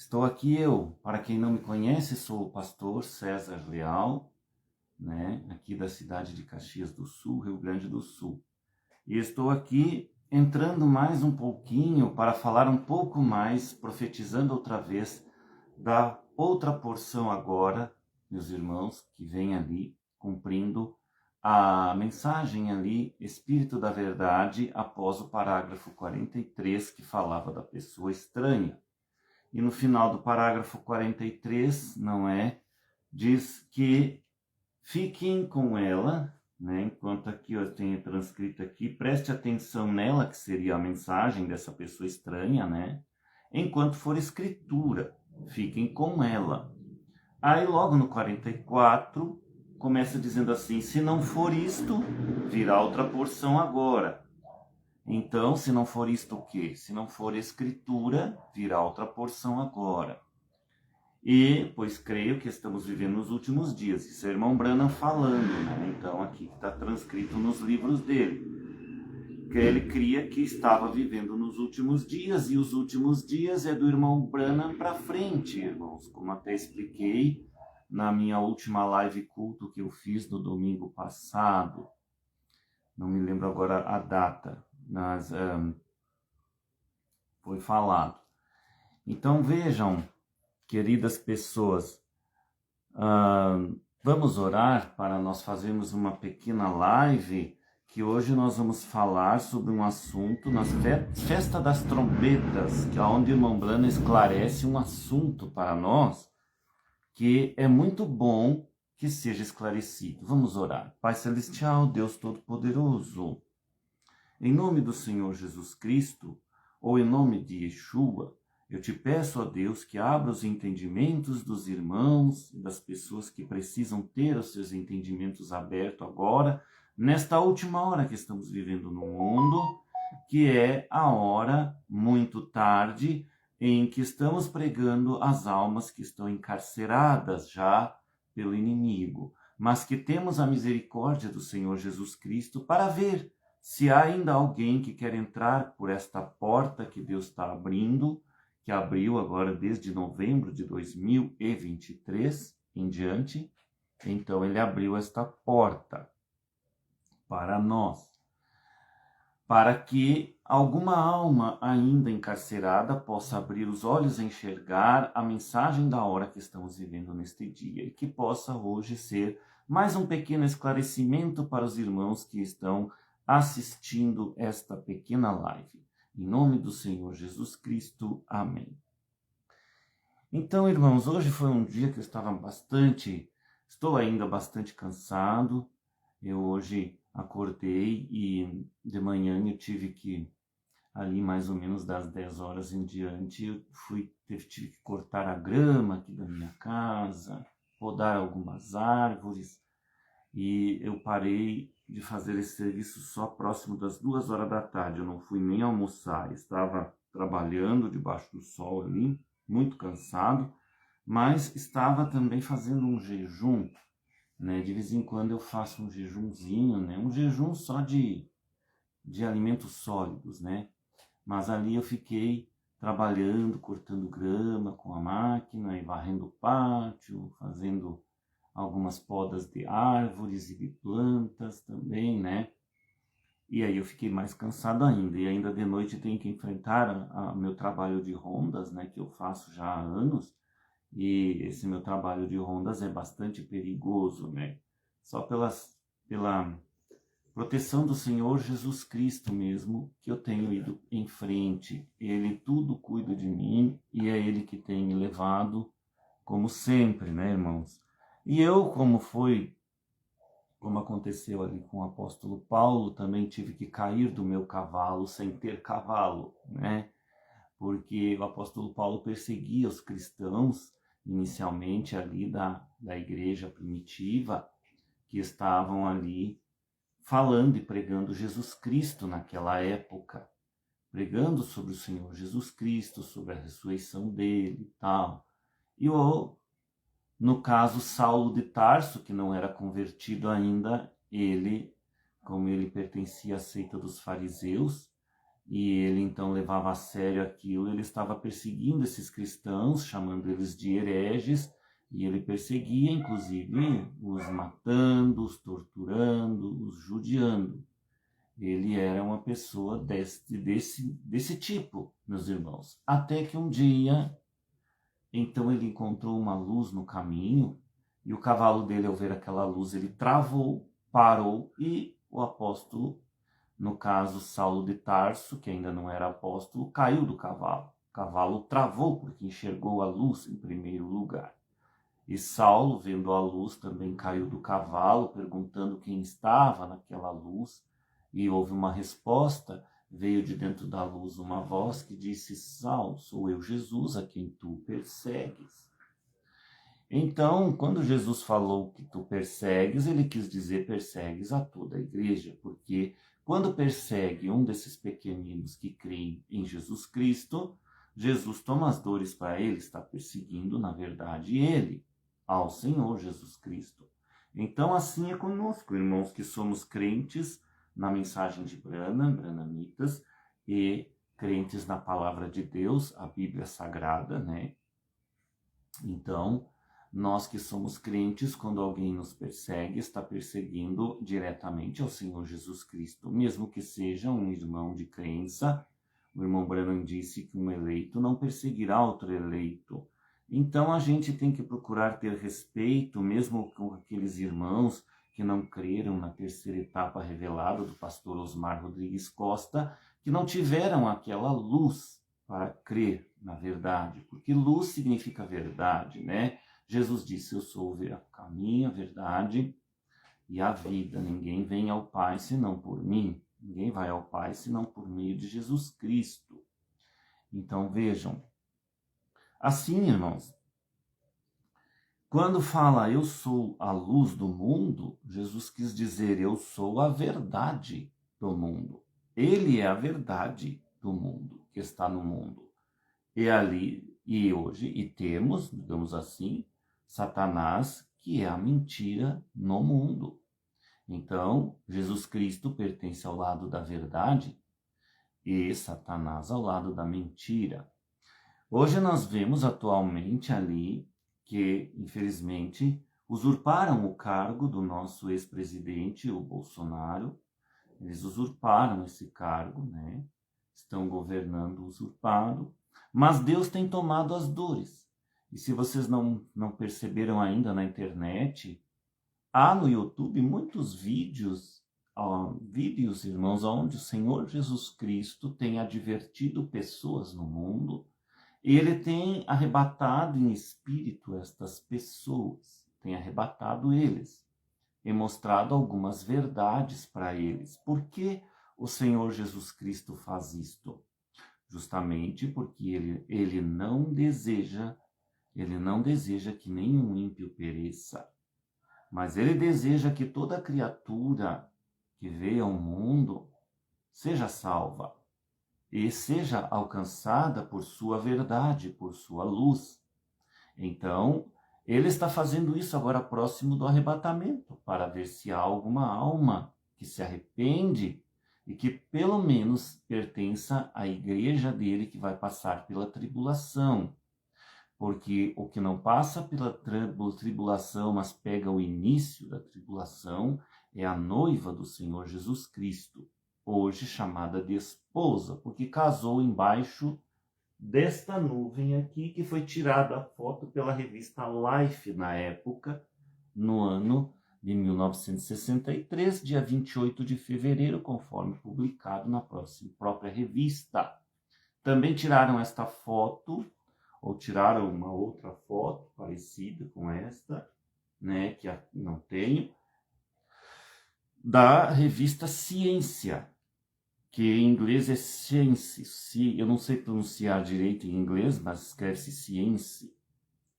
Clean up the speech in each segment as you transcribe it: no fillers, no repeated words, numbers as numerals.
Estou aqui eu, para quem não me conhece, sou o pastor César Leal, né, aqui da cidade de Caxias do Sul, Rio Grande do Sul. E estou aqui entrando mais um pouquinho para falar um pouco mais, profetizando outra vez, da outra porção agora, meus irmãos, que vem ali, cumprindo a mensagem ali, Espírito da Verdade, após o parágrafo 43, que falava da pessoa estranha. E no final do parágrafo 43, não é? Diz que fiquem com ela, né? Enquanto aqui eu tenho transcrito aqui, preste atenção nela, que seria a mensagem dessa pessoa estranha, né? Enquanto for escritura, fiquem com ela. Aí logo no 44, começa dizendo assim, se não for isto, virá outra porção agora. Então, se não for isto o quê? Se não for escritura, virá outra porção agora. E, pois creio que estamos vivendo nos últimos dias. Isso é o irmão Branham falando, né? Então, aqui está transcrito nos livros dele. Que ele cria que estava vivendo nos últimos dias, e os últimos dias é do irmão Branham para frente, irmãos. Como até expliquei na minha última live culto que eu fiz no domingo passado. Não me lembro agora a data, mas foi falado. Então vejam, queridas pessoas, vamos orar para nós fazermos uma pequena live, que hoje nós vamos falar sobre um assunto na Festa das Trombetas, que é onde o irmão Branham esclarece um assunto para nós, que é muito bom que seja esclarecido. Vamos orar. Pai Celestial, Deus Todo-Poderoso, em nome do Senhor Jesus Cristo, ou em nome de Yeshua, eu te peço, ó Deus, que abra os entendimentos dos irmãos e das pessoas que precisam ter os seus entendimentos abertos agora, nesta última hora que estamos vivendo no mundo, que é a hora muito tarde em que estamos pregando as almas que estão encarceradas já pelo inimigo, mas que temos a misericórdia do Senhor Jesus Cristo para ver se há ainda alguém que quer entrar por esta porta que Deus está abrindo, que abriu agora desde novembro de 2023 em diante. Então ele abriu esta porta para nós, para que alguma alma ainda encarcerada possa abrir os olhos e enxergar a mensagem da hora que estamos vivendo neste dia, e que possa hoje ser mais um pequeno esclarecimento para os irmãos que estão assistindo esta pequena live. Em nome do Senhor Jesus Cristo. Amém. Então, irmãos, hoje foi um dia que eu estou ainda bastante cansado. Eu hoje acordei e de manhã eu tive que, ali mais ou menos das 10 horas em diante, eu tive que cortar a grama aqui da minha casa, podar algumas árvores, e eu parei de fazer esse serviço só próximo das 2 horas da tarde. Eu não fui nem almoçar, estava trabalhando debaixo do sol ali, muito cansado, mas estava também fazendo um jejum, né? De vez em quando eu faço um jejumzinho, né? Um jejum só de alimentos sólidos, né? Mas ali eu fiquei trabalhando, cortando grama com a máquina e varrendo o pátio, fazendo algumas podas de árvores e de plantas também, né? E aí eu fiquei mais cansado ainda. E ainda de noite tenho que enfrentar meu trabalho de rondas, né? Que eu faço já há anos. E esse meu trabalho de rondas é bastante perigoso, né? Só pela proteção do Senhor Jesus Cristo mesmo que eu tenho ido em frente. Ele tudo cuida de mim e é Ele que tem me levado, como sempre, né, irmãos? E eu, como aconteceu ali com o apóstolo Paulo, também tive que cair do meu cavalo sem ter cavalo, né? Porque o apóstolo Paulo perseguia os cristãos, inicialmente ali da igreja primitiva, que estavam ali falando e pregando Jesus Cristo naquela época, pregando sobre o Senhor Jesus Cristo, sobre a ressurreição dele e tal. E no caso, Saulo de Tarso, que não era convertido ainda, ele, como ele pertencia à seita dos fariseus, e ele então levava a sério aquilo. Ele estava perseguindo esses cristãos, chamando eles de hereges, e ele perseguia, inclusive, os matando, os torturando, os judiando. Ele era uma pessoa desse tipo, meus irmãos. Até que um dia, então ele encontrou uma luz no caminho, e o cavalo dele, ao ver aquela luz, ele travou, parou, e o apóstolo, no caso Saulo de Tarso, que ainda não era apóstolo, caiu do cavalo. O cavalo travou porque enxergou a luz em primeiro lugar. E Saulo, vendo a luz, também caiu do cavalo, perguntando quem estava naquela luz. E houve uma resposta, veio de dentro da luz uma voz que disse: Saulo, sou eu, Jesus, a quem tu persegues. Então, quando Jesus falou que tu persegues, ele quis dizer persegues a toda a igreja, porque quando persegue um desses pequeninos que creem em Jesus Cristo, Jesus toma as dores para ele, está perseguindo, na verdade, ele, ao Senhor Jesus Cristo. Então, assim é conosco, irmãos, que somos crentes na mensagem de Branhamitas, e crentes na palavra de Deus, a Bíblia Sagrada, né? Então, nós que somos crentes, quando alguém nos persegue, está perseguindo diretamente ao Senhor Jesus Cristo, mesmo que seja um irmão de crença. O irmão Branham disse que um eleito não perseguirá outro eleito. Então a gente tem que procurar ter respeito, mesmo com aqueles irmãos que não creram na terceira etapa revelada do pastor Osmar Rodrigues Costa, que não tiveram aquela luz para crer na verdade, porque luz significa verdade, né? Jesus disse: eu sou o caminho, a verdade e a vida. Ninguém vem ao Pai senão por mim. Ninguém vai ao Pai senão por meio de Jesus Cristo. Então vejam, assim, irmãos, quando fala eu sou a luz do mundo, Jesus quis dizer eu sou a verdade do mundo. Ele é a verdade do mundo, que está no mundo. E hoje temos, digamos assim, Satanás, que é a mentira no mundo. Então, Jesus Cristo pertence ao lado da verdade e Satanás ao lado da mentira. Hoje nós vemos atualmente ali que, infelizmente, usurparam o cargo do nosso ex-presidente, o Bolsonaro. Eles usurparam esse cargo, né? Estão governando usurpado. Mas Deus tem tomado as dores. E se vocês não perceberam ainda na internet, há no YouTube muitos vídeos, irmãos, onde o Senhor Jesus Cristo tem advertido pessoas no mundo e ele tem arrebatado em espírito estas pessoas, tem arrebatado eles e mostrado algumas verdades para eles. Por que o Senhor Jesus Cristo faz isto? Justamente porque ele não deseja que nenhum ímpio pereça, mas ele deseja que toda criatura que veio ao mundo seja salva e seja alcançada por sua verdade, por sua luz. Então, ele está fazendo isso agora próximo do arrebatamento, para ver se há alguma alma que se arrepende e que pelo menos pertença à igreja dele, que vai passar pela tribulação. Porque o que não passa pela tribulação, mas pega o início da tribulação, é a noiva do Senhor Jesus Cristo, hoje chamada de esposa, porque casou embaixo desta nuvem aqui, que foi tirada a foto pela revista Life na época, no ano de 1963, dia 28 de fevereiro, conforme publicado na própria revista. Também tiraram esta foto, ou tiraram uma outra foto parecida com esta, né, que não tenho, da revista Ciência, que em inglês é Science, eu não sei pronunciar direito em inglês, mas escreve-se Ciência,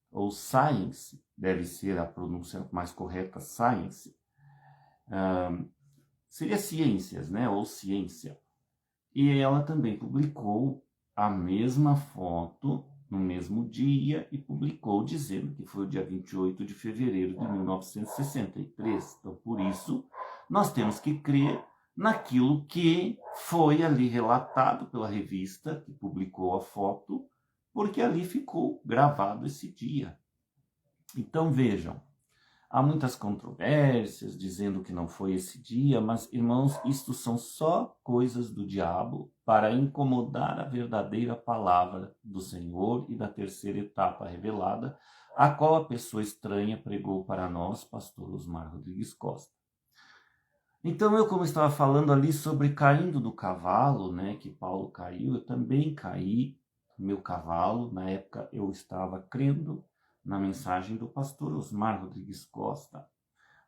ou Science, deve ser a pronúncia mais correta, Science. Seria Ciências, né, ou Ciência. E ela também publicou a mesma foto no mesmo dia e publicou dizendo que foi o dia 28 de fevereiro de 1963. Então, por isso, nós temos que crer naquilo que foi ali relatado pela revista que publicou a foto, porque ali ficou gravado esse dia. Então vejam, há muitas controvérsias dizendo que não foi esse dia, mas, irmãos, isto são só coisas do diabo para incomodar a verdadeira palavra do Senhor e da terceira etapa revelada, a qual a pessoa estranha pregou para nós, pastor Osmar Rodrigues Costa. Então, eu, como estava falando ali sobre caindo do cavalo, né, que Paulo caiu, eu também caí do meu cavalo. Na época, eu estava crendo na mensagem do pastor Osmar Rodrigues Costa.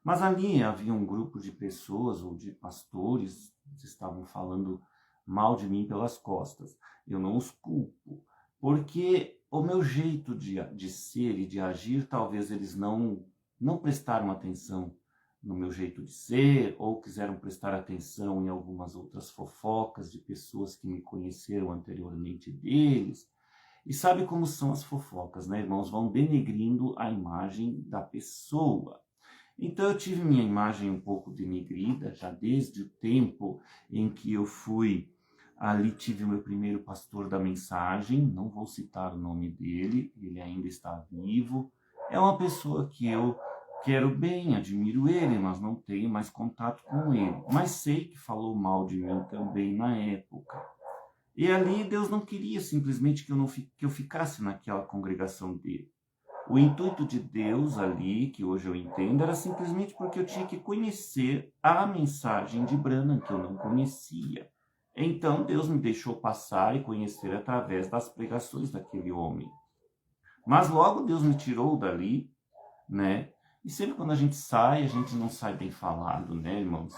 Mas ali havia um grupo de pessoas ou de pastores que estavam falando mal de mim pelas costas. Eu não os culpo, porque o meu jeito de ser e de agir, talvez eles não prestaram atenção no meu jeito de ser, ou quiseram prestar atenção em algumas outras fofocas de pessoas que me conheceram anteriormente deles. E sabe como são as fofocas, né, irmãos? Vão denegrindo a imagem da pessoa. Então eu tive minha imagem um pouco denegrida, já desde o tempo em que eu fui, ali tive o meu primeiro pastor da mensagem, não vou citar o nome dele, ele ainda está vivo. É uma pessoa que eu quero bem, admiro ele, mas não tenho mais contato com ele. Mas sei que falou mal de mim também na época. E ali Deus não queria simplesmente que eu ficasse naquela congregação dele. O intuito de Deus ali, que hoje eu entendo, era simplesmente porque eu tinha que conhecer a mensagem de Branham, que eu não conhecia. Então Deus me deixou passar e conhecer através das pregações daquele homem. Mas logo Deus me tirou dali, né? E sempre quando a gente não sai bem falado, né, irmãos?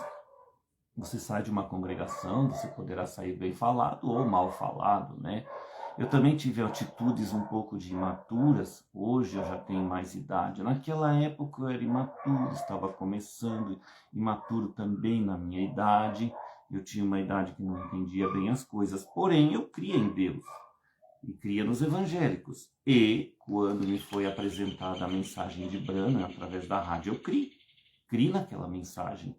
Você sai de uma congregação, você poderá sair bem falado ou mal falado, né? Eu também tive atitudes um pouco de imaturas, hoje eu já tenho mais idade. Naquela época eu era imaturo, estava começando, imaturo também na minha idade. Eu tinha uma idade que não entendia bem as coisas, porém eu cria em Deus e cria nos evangélicos. E quando me foi apresentada a mensagem de Branham através da rádio, eu criei naquela mensagem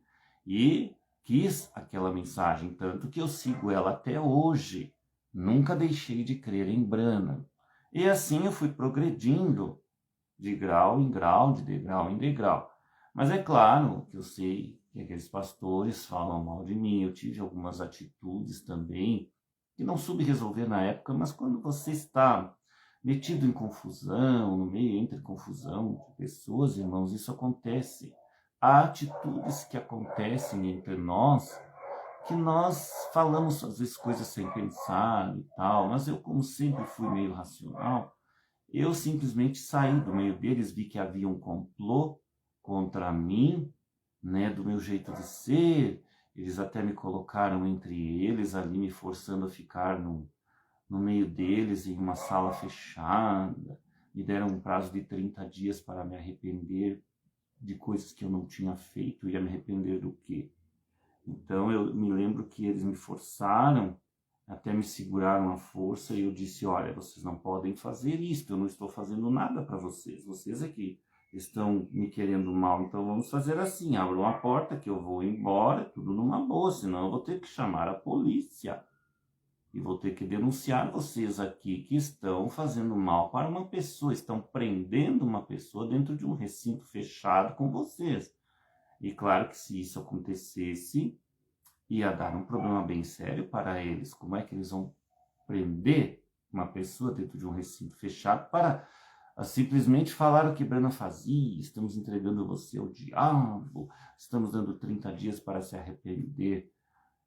e quis aquela mensagem, tanto que eu sigo ela até hoje. Nunca deixei de crer em Branham. E assim eu fui progredindo de grau em grau, de degrau em degrau. Mas é claro que eu sei que aqueles pastores falam mal de mim. Eu tive algumas atitudes também que não soube resolver na época, mas quando você está metido em confusão, no meio entre confusão de pessoas, irmãos, isso acontece. Há atitudes que acontecem entre nós que nós falamos às vezes coisas sem pensar e tal, mas eu, como sempre fui meio racional, eu simplesmente saí do meio deles, vi que havia um complô contra mim, né, do meu jeito de ser. Eles até me colocaram entre eles ali, me forçando a ficar no meio deles, em uma sala fechada. Me deram um prazo de 30 dias para me arrepender de coisas que eu não tinha feito. Ia me arrepender do quê? Então eu me lembro que eles me forçaram, até me seguraram à força, e eu disse: olha, vocês não podem fazer isso, eu não estou fazendo nada para vocês, vocês é que estão me querendo mal, então vamos fazer assim, abram a porta que eu vou embora, tudo numa boa, senão eu vou ter que chamar a polícia e vou ter que denunciar vocês aqui que estão fazendo mal para uma pessoa, estão prendendo uma pessoa dentro de um recinto fechado com vocês. E claro que se isso acontecesse, ia dar um problema bem sério para eles. Como é que eles vão prender uma pessoa dentro de um recinto fechado para simplesmente falar o que Branham fazia? Estamos entregando você ao diabo, estamos dando 30 dias para se arrepender.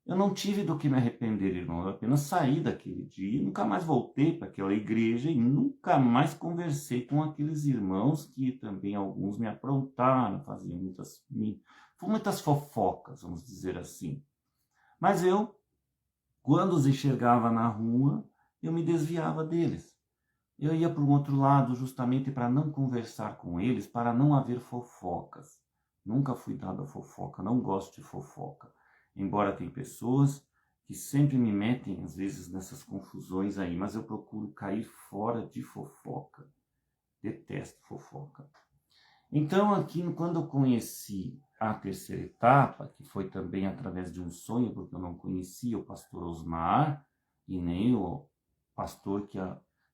Eu não tive do que me arrepender, irmão. Eu apenas saí daquele dia e nunca mais voltei para aquela igreja e nunca mais conversei com aqueles irmãos que também alguns me aprontaram, faziam muitas fofocas, vamos dizer assim. Mas eu, quando os enxergava na rua, eu me desviava deles. Eu ia para um outro lado justamente para não conversar com eles, para não haver fofocas. Nunca fui dado a fofoca, não gosto de fofoca. Embora tem pessoas que sempre me metem, às vezes, nessas confusões aí, mas eu procuro cair fora de fofoca. Detesto fofoca. Então, aqui, quando eu conheci a terceira etapa, que foi também através de um sonho, porque eu não conhecia o pastor Osmar, e nem o pastor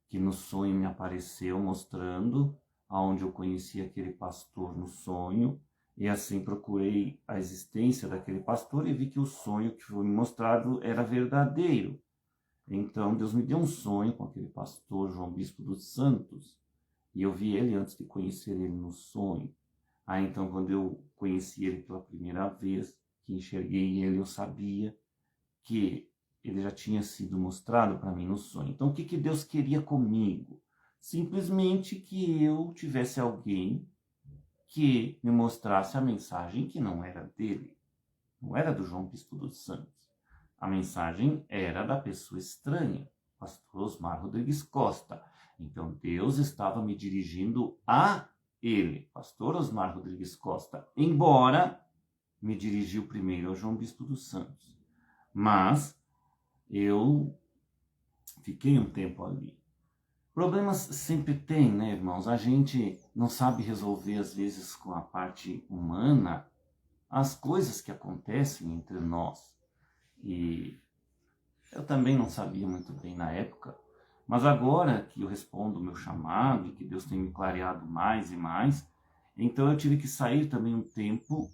que no sonho me apareceu mostrando aonde eu conheci aquele pastor no sonho, e assim procurei a existência daquele pastor e vi que o sonho que foi me mostrado era verdadeiro. Então Deus me deu um sonho com aquele pastor João Bispo dos Santos, e eu vi ele antes de conhecer ele no sonho. Aí então quando eu conheci ele pela primeira vez, que enxerguei ele, eu sabia que ele já tinha sido mostrado para mim no sonho. Então o que Deus queria comigo? Simplesmente que eu tivesse alguém que me mostrasse a mensagem que não era dele, não era do João Bispo dos Santos. A mensagem era da pessoa estranha, pastor Osmar Rodrigues Costa. Então Deus estava me dirigindo a ele, pastor Osmar Rodrigues Costa, embora me dirigiu primeiro ao João Bispo dos Santos. Mas eu fiquei um tempo ali. Problemas sempre tem, né, irmãos? A gente não sabe resolver, às vezes, com a parte humana, as coisas que acontecem entre nós. E eu também não sabia muito bem na época, mas agora que eu respondo o meu chamado e que Deus tem me clareado mais e mais, então eu tive que sair também um tempo,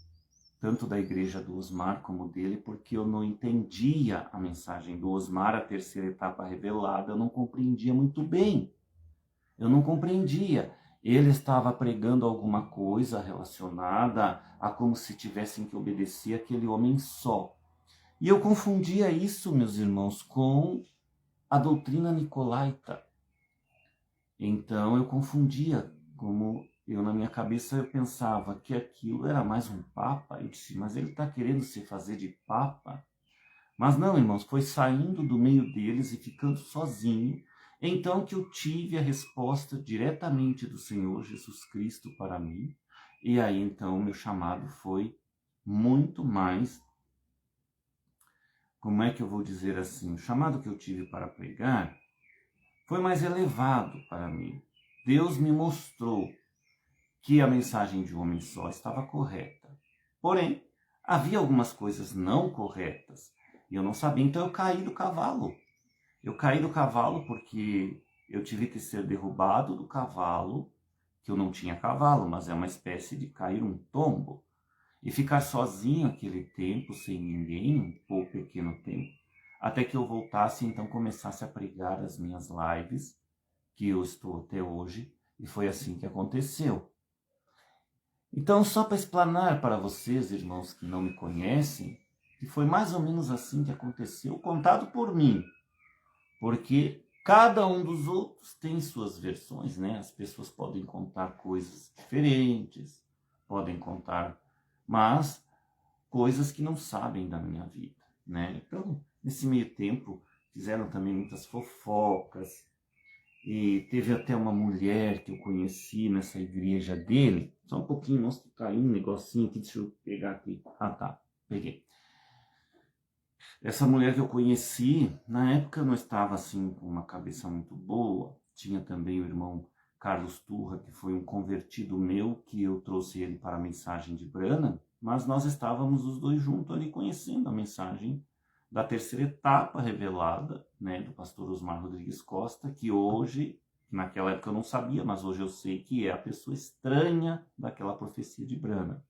tanto da igreja do Osmar como dele, porque eu não entendia a mensagem do Osmar, a terceira etapa revelada, eu não compreendia muito bem. Eu não compreendia. Ele estava pregando alguma coisa relacionada a como se tivessem que obedecer aquele homem só. E eu confundia isso, meus irmãos, com a doutrina nicolaita. Então eu confundia, como eu na minha cabeça eu pensava que aquilo era mais um papa. Eu disse, mas ele está querendo se fazer de papa? Mas não, irmãos, foi saindo do meio deles e ficando sozinho, então que eu tive a resposta diretamente do Senhor Jesus Cristo para mim. E aí então meu chamado foi muito mais, como é que eu vou dizer assim, o chamado que eu tive para pregar foi mais elevado para mim. Deus me mostrou que a mensagem de um homem só estava correta. Porém, havia algumas coisas não corretas e eu não sabia, então eu caí do cavalo. Eu caí do cavalo porque eu tive que ser derrubado do cavalo, que eu não tinha cavalo, mas é uma espécie de cair um tombo. E ficar sozinho aquele tempo, sem ninguém, um pequeno tempo, até que eu voltasse e então começasse a pregar as minhas lives, que eu estou até hoje, e foi assim que aconteceu. Então, só para explanar para vocês, irmãos que não me conhecem, que foi mais ou menos assim que aconteceu, contado por mim, porque cada um dos outros tem suas versões, né? As pessoas podem contar coisas diferentes, podem contar, mas coisas que não sabem da minha vida, né? Então, nesse meio tempo, fizeram também muitas fofocas, e teve até uma mulher que eu conheci nessa igreja dele, só um pouquinho, nossa, caiu um negocinho aqui, deixa eu pegar aqui, tá, peguei. Essa mulher que eu conheci, na época eu não estava assim com uma cabeça muito boa, tinha também o irmão Carlos Turra, que foi um convertido meu, que eu trouxe ele para a mensagem de Brana, mas nós estávamos os dois juntos ali conhecendo a mensagem da terceira etapa revelada, né, do pastor Osmar Rodrigues Costa, que hoje, naquela época eu não sabia, mas hoje eu sei que é a pessoa estranha daquela profecia de Brana.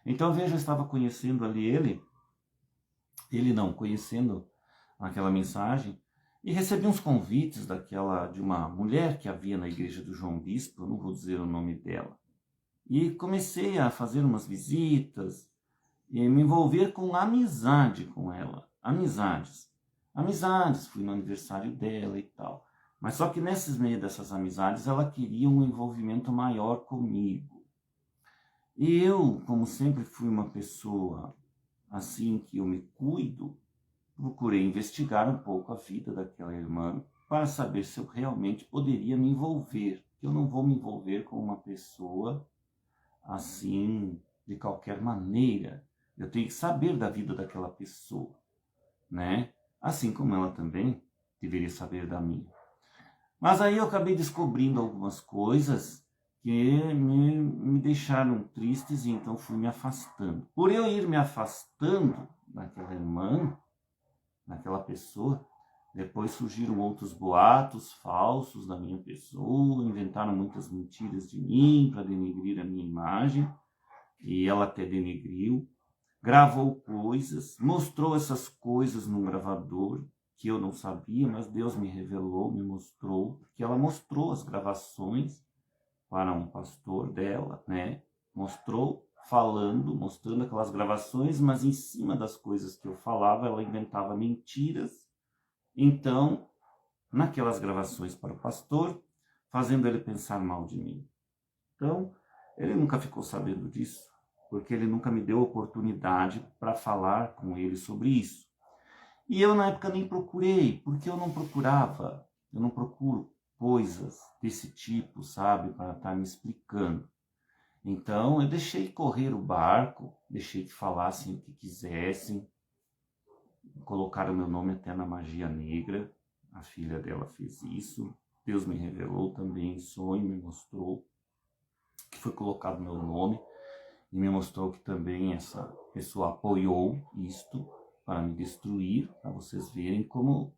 Então veja, eu estava conhecendo ali conhecendo aquela mensagem, e recebi uns convites de uma mulher que havia na igreja do João Bispo, eu não vou dizer o nome dela. E comecei a fazer umas visitas e me envolver com amizade com ela. Amizades, fui no aniversário dela e tal. Mas só que nesses meios dessas amizades, ela queria um envolvimento maior comigo. E eu, como sempre fui uma pessoa assim que eu me cuido, procurei investigar um pouco a vida daquela irmã para saber se eu realmente poderia me envolver. Eu não vou me envolver com uma pessoa assim, de qualquer maneira. Eu tenho que saber da vida daquela pessoa, né? Assim como ela também deveria saber da minha. Mas aí eu acabei descobrindo algumas coisas que me deixaram tristes, e então fui me afastando. Por eu ir me afastando daquela irmã, daquela pessoa, depois surgiram outros boatos falsos da minha pessoa, inventaram muitas mentiras de mim para denegrir a minha imagem, e ela até denegriu, gravou coisas, mostrou essas coisas num gravador, que eu não sabia, mas Deus me revelou, me mostrou, que ela mostrou as gravações para um pastor dela, né? Mostrou mostrando aquelas gravações, mas em cima das coisas que eu falava, ela inventava mentiras. Então, naquelas gravações para o pastor, fazendo ele pensar mal de mim. Então, ele nunca ficou sabendo disso, porque ele nunca me deu oportunidade para falar com ele sobre isso. E eu, na época, nem procurei, porque eu não procuro coisas desse tipo, sabe, para estar me explicando. Então, eu deixei correr o barco, deixei que falassem o que quisessem, colocaram meu nome até na magia negra, a filha dela fez isso, Deus me revelou também em sonho, me mostrou que foi colocado meu nome, e me mostrou que também essa pessoa apoiou isto para me destruir, para vocês verem como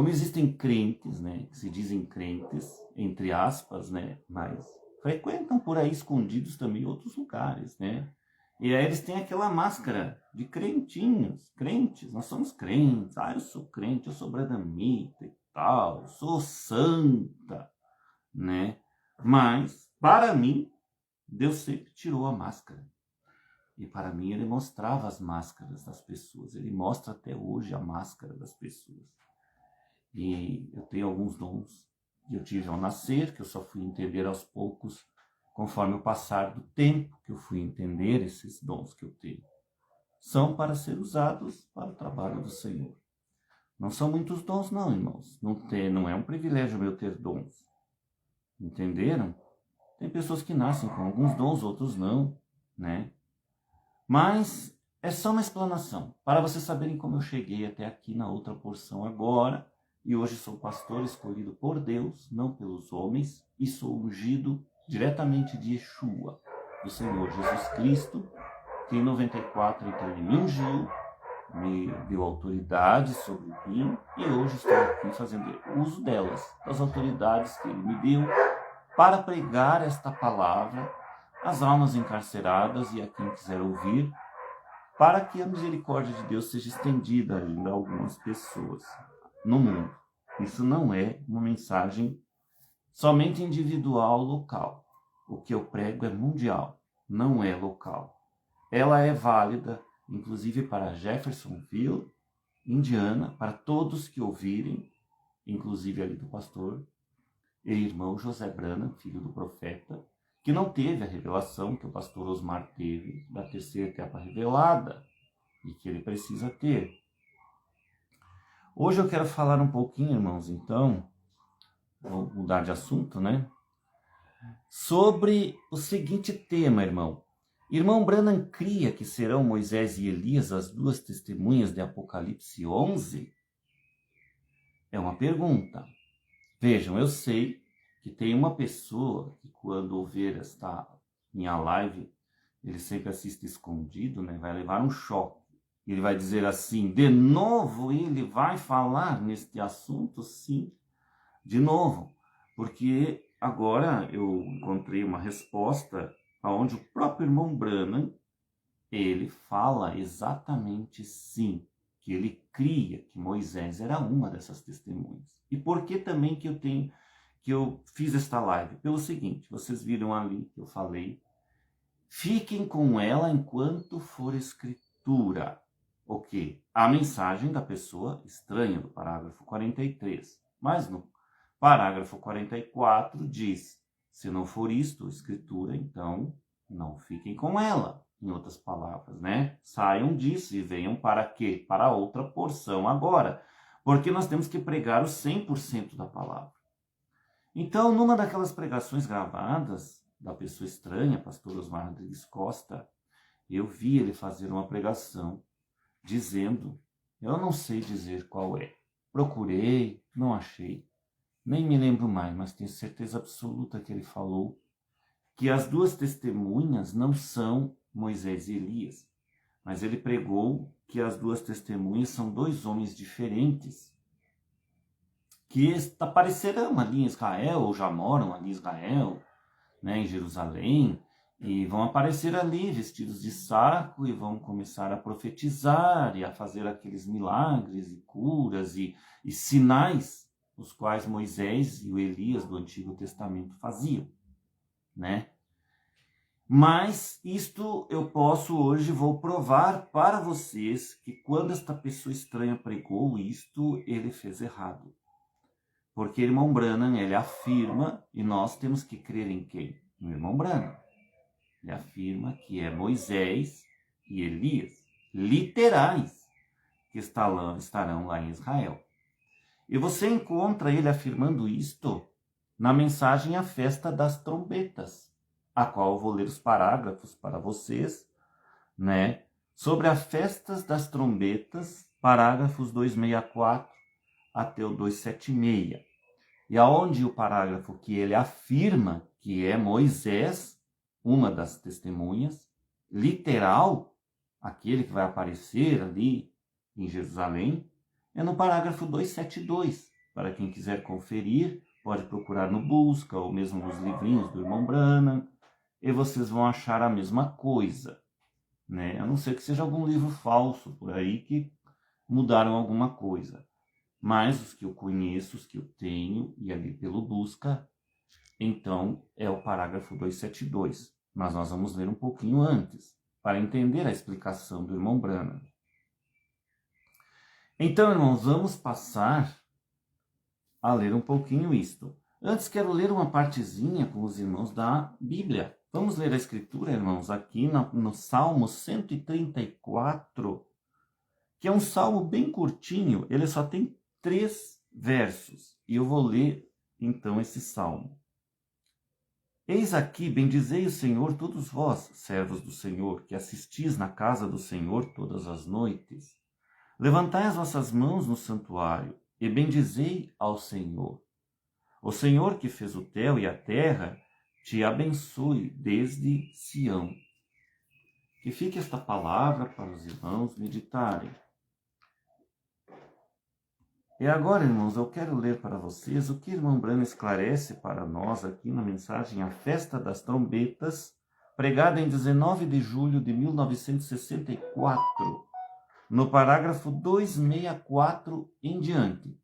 existem crentes, né, que se dizem crentes, entre aspas, né, mas frequentam por aí escondidos também outros lugares, né? E aí eles têm aquela máscara de crentinhos, crentes, nós somos crentes, eu sou crente, eu sou bradamita e tal, eu sou santa, né? Mas, para mim, Deus sempre tirou a máscara. E para mim ele mostrava as máscaras das pessoas, ele mostra até hoje a máscara das pessoas. E eu tenho alguns dons que eu tive ao nascer, que eu só fui entender aos poucos, conforme o passar do tempo que eu fui entender esses dons que eu tenho. São para ser usados para o trabalho do Senhor. Não são muitos dons não, irmãos. Não é um privilégio meu ter dons. Entenderam? Tem pessoas que nascem com alguns dons, outros não, né? Mas é só uma explanação, para vocês saberem como eu cheguei até aqui na outra porção agora. E hoje sou pastor escolhido por Deus, não pelos homens, e sou ungido diretamente de Yeshua, do Senhor Jesus Cristo, que em 94 então ele me ungiu, me deu autoridade sobre mim, e hoje estou aqui fazendo uso delas, das autoridades que ele me deu, para pregar esta palavra às almas encarceradas e a quem quiser ouvir, para que a misericórdia de Deus seja estendida ainda a algumas pessoas no mundo. Isso não é uma mensagem somente individual, local. O que eu prego é mundial, não é local. Ela é válida, inclusive para Jeffersonville, Indiana, para todos que ouvirem, inclusive ali do pastor e irmão José Branham, filho do profeta, que não teve a revelação que o pastor Osmar teve da terceira etapa revelada e que ele precisa ter. Hoje eu quero falar um pouquinho, irmãos, então, vou mudar de assunto, né? Sobre o seguinte tema, irmão. Irmão Branham cria que serão Moisés e Elias as duas testemunhas de Apocalipse 11? É uma pergunta. Vejam, eu sei que tem uma pessoa que quando ouvir esta minha live, ele sempre assiste escondido, né? Vai levar um choque. Ele vai dizer assim, de novo ele vai falar neste assunto? Sim, de novo. Porque agora eu encontrei uma resposta onde o próprio irmão Branham, ele fala exatamente sim, que ele cria que Moisés era uma dessas testemunhas. E por que também que eu fiz esta live? Pelo seguinte, vocês viram ali que eu falei, fiquem com ela enquanto for escritura. O quê? A mensagem da pessoa estranha, do parágrafo 43. Mas no parágrafo 44 diz, se não for isto, escritura, então não fiquem com ela. Em outras palavras, né? Saiam disso e venham para quê? Para outra porção agora. Porque nós temos que pregar o 100% da palavra. Então, numa daquelas pregações gravadas da pessoa estranha, pastor Osmar Rodrigues Costa, eu vi ele fazer uma pregação dizendo, eu não sei dizer qual é. Procurei, não achei. nem me lembro mais, mas tenho certeza absoluta que ele falou que as duas testemunhas não são Moisés e Elias, mas ele pregou que as duas testemunhas são dois homens diferentes que aparecerão ali em Israel, ou já moram ali em Israel, né, em Jerusalém, e vão aparecer ali vestidos de saco e vão começar a profetizar e a fazer aqueles milagres e curas e sinais os quais Moisés e o Elias do Antigo Testamento faziam, né? Mas isto eu posso hoje, vou provar para vocês que quando esta pessoa estranha pregou isto, ele fez errado. Porque irmão Branham, ele afirma, e nós temos que crer em quem? No irmão Branham. Ele afirma que é Moisés e Elias, literais, que estarão lá em Israel. E você encontra ele afirmando isto na mensagem à festa das trombetas, a qual eu vou ler os parágrafos para vocês, né? Sobre as festas das trombetas, parágrafos 264 até o 276. E aonde o parágrafo que ele afirma que é Moisés, uma das testemunhas, literal, aquele que vai aparecer ali em Jerusalém, é no parágrafo 272. Para quem quiser conferir, pode procurar no Busca, ou mesmo nos livrinhos do irmão Branham, e vocês vão achar a mesma coisa, né? A não ser que seja algum livro falso por aí que mudaram alguma coisa. Mas os que eu conheço, os que eu tenho, e ali pelo Busca, então é o parágrafo 272. Mas nós vamos ler um pouquinho antes, para entender a explicação do irmão Branham. Então, irmãos, vamos passar a ler um pouquinho isto. Antes, quero ler uma partezinha com os irmãos da Bíblia. Vamos ler a Escritura, irmãos, aqui no Salmo 134, que é um salmo bem curtinho, ele só tem 3 versos. E eu vou ler, então, esse salmo. Eis aqui, bendizei o Senhor todos vós, servos do Senhor, que assistis na casa do Senhor todas as noites. Levantai as vossas mãos no santuário e bendizei ao Senhor. O Senhor que fez o céu e a terra, te abençoe desde Sião. Que fique esta palavra para os irmãos meditarem. E agora, irmãos, eu quero ler para vocês o que o irmão Branham esclarece para nós aqui na mensagem A Festa das Trombetas, pregada em 19 de julho de 1964, no parágrafo 264 em diante.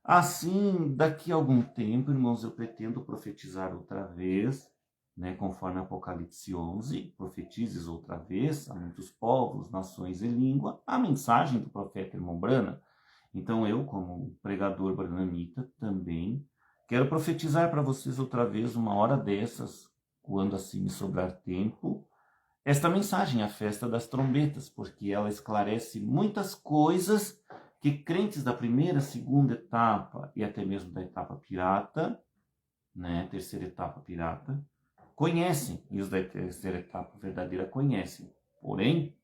Assim, daqui a algum tempo, irmãos, eu pretendo profetizar outra vez, né, conforme Apocalipse 11, profetizes outra vez a muitos povos, nações e língua, a mensagem do profeta irmão Branham. Então eu, como pregador branhamita, também quero profetizar para vocês outra vez, uma hora dessas, quando assim me sobrar tempo, esta mensagem, a Festa das Trombetas, porque ela esclarece muitas coisas que crentes da primeira, segunda etapa e até mesmo da etapa pirata, né, terceira etapa pirata, conhecem, e os da terceira etapa verdadeira conhecem. Porém,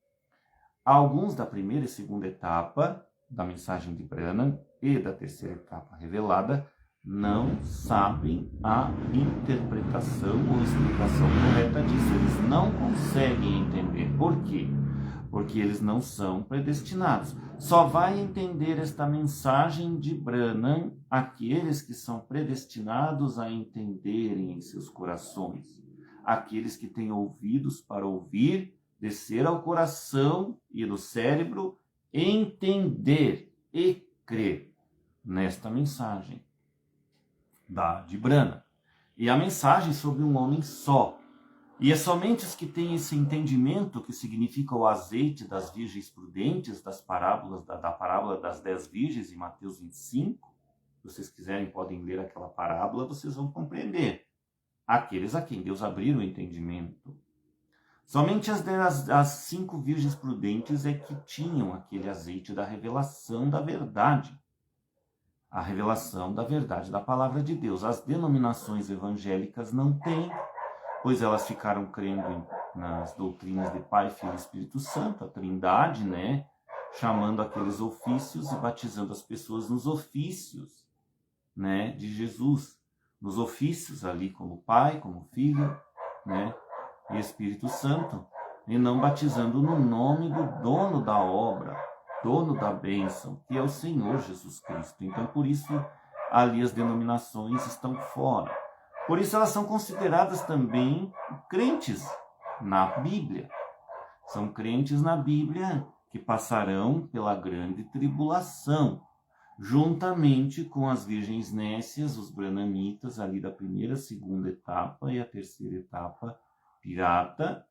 alguns da primeira e segunda etapa da mensagem de Branham e da terceira etapa revelada não sabem a interpretação ou explicação correta disso. Eles não conseguem entender. Por quê? Porque eles não são predestinados. Só vai entender esta mensagem de Branham aqueles que são predestinados a entenderem em seus corações. Aqueles que têm ouvidos para ouvir, descer ao coração e no cérebro, entender e crer nesta mensagem de Branham. E a mensagem sobre um homem só. E é somente os que têm esse entendimento, que significa o azeite das virgens prudentes, das parábolas, da parábola das 10 virgens em Mateus 25. Se vocês quiserem, podem ler aquela parábola, vocês vão compreender. Aqueles a quem Deus abriu o entendimento. Somente as 5 virgens prudentes é que tinham aquele azeite da revelação da verdade. A revelação da verdade da palavra de Deus. As denominações evangélicas não têm, pois elas ficaram crendo nas doutrinas de Pai, Filho e Espírito Santo, a Trindade, né? Chamando aqueles ofícios e batizando as pessoas nos ofícios. né, de Jesus, nos ofícios ali como Pai, como Filho, né, e Espírito Santo, e não batizando no nome do dono da obra, dono da bênção, que é o Senhor Jesus Cristo. Então, por isso, ali as denominações estão fora. Por isso, elas são consideradas também crentes na Bíblia. São crentes na Bíblia que passarão pela grande tribulação, juntamente com as virgens nécias, os branamitas, ali da primeira, segunda etapa e a terceira etapa pirata,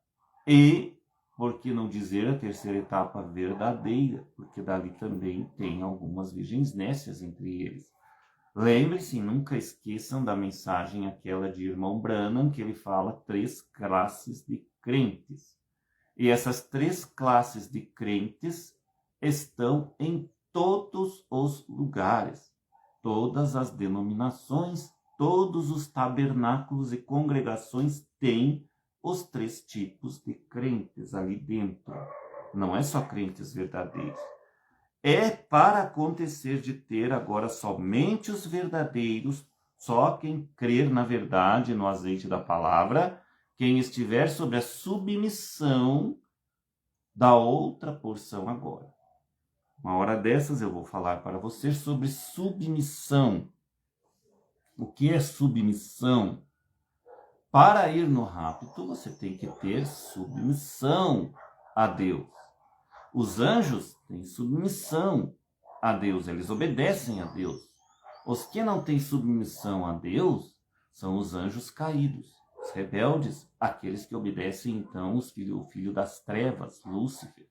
e, por que não dizer, a terceira etapa verdadeira, porque dali também tem algumas virgens nécias entre eles. Lembre-se, nunca esqueçam da mensagem aquela de Irmão Branham, que ele fala 3 classes de crentes. E essas 3 classes de crentes estão em todos os lugares, todas as denominações, todos os tabernáculos e congregações têm os 3 tipos de crentes ali dentro. Não é só crentes verdadeiros. É para acontecer de ter agora somente os verdadeiros, só quem crer na verdade, no azeite da palavra, quem estiver sob a submissão da outra porção agora. Uma hora dessas eu vou falar para você sobre submissão. O que é submissão? Para ir no rapto, você tem que ter submissão a Deus. Os anjos têm submissão a Deus, eles obedecem a Deus. Os que não têm submissão a Deus são os anjos caídos, os rebeldes, aqueles que obedecem então o filho das trevas, Lúcifer,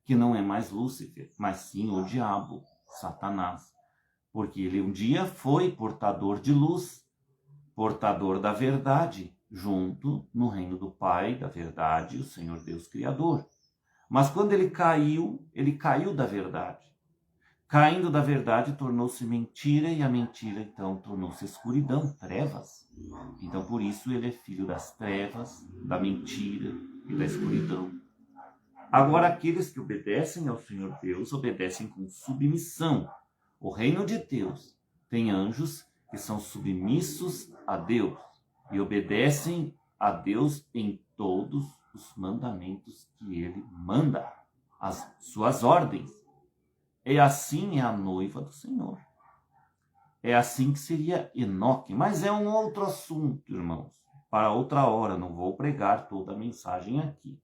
que não é mais Lúcifer, mas sim o diabo, Satanás, porque ele um dia foi portador de luz, portador da verdade, junto no reino do Pai da verdade, o Senhor Deus Criador. Mas quando ele caiu da verdade. Caindo da verdade, tornou-se mentira, e a mentira, então, tornou-se escuridão, trevas. Então, por isso, ele é filho das trevas, da mentira e da escuridão. Agora, aqueles que obedecem ao Senhor Deus, obedecem com submissão. O reino de Deus tem anjos que são submissos a Deus e obedecem a Deus em todos os mandamentos que ele manda, as suas ordens. E assim é a noiva do Senhor. É assim que seria Enoque. Mas é um outro assunto, irmãos. Para outra hora, não vou pregar toda a mensagem aqui.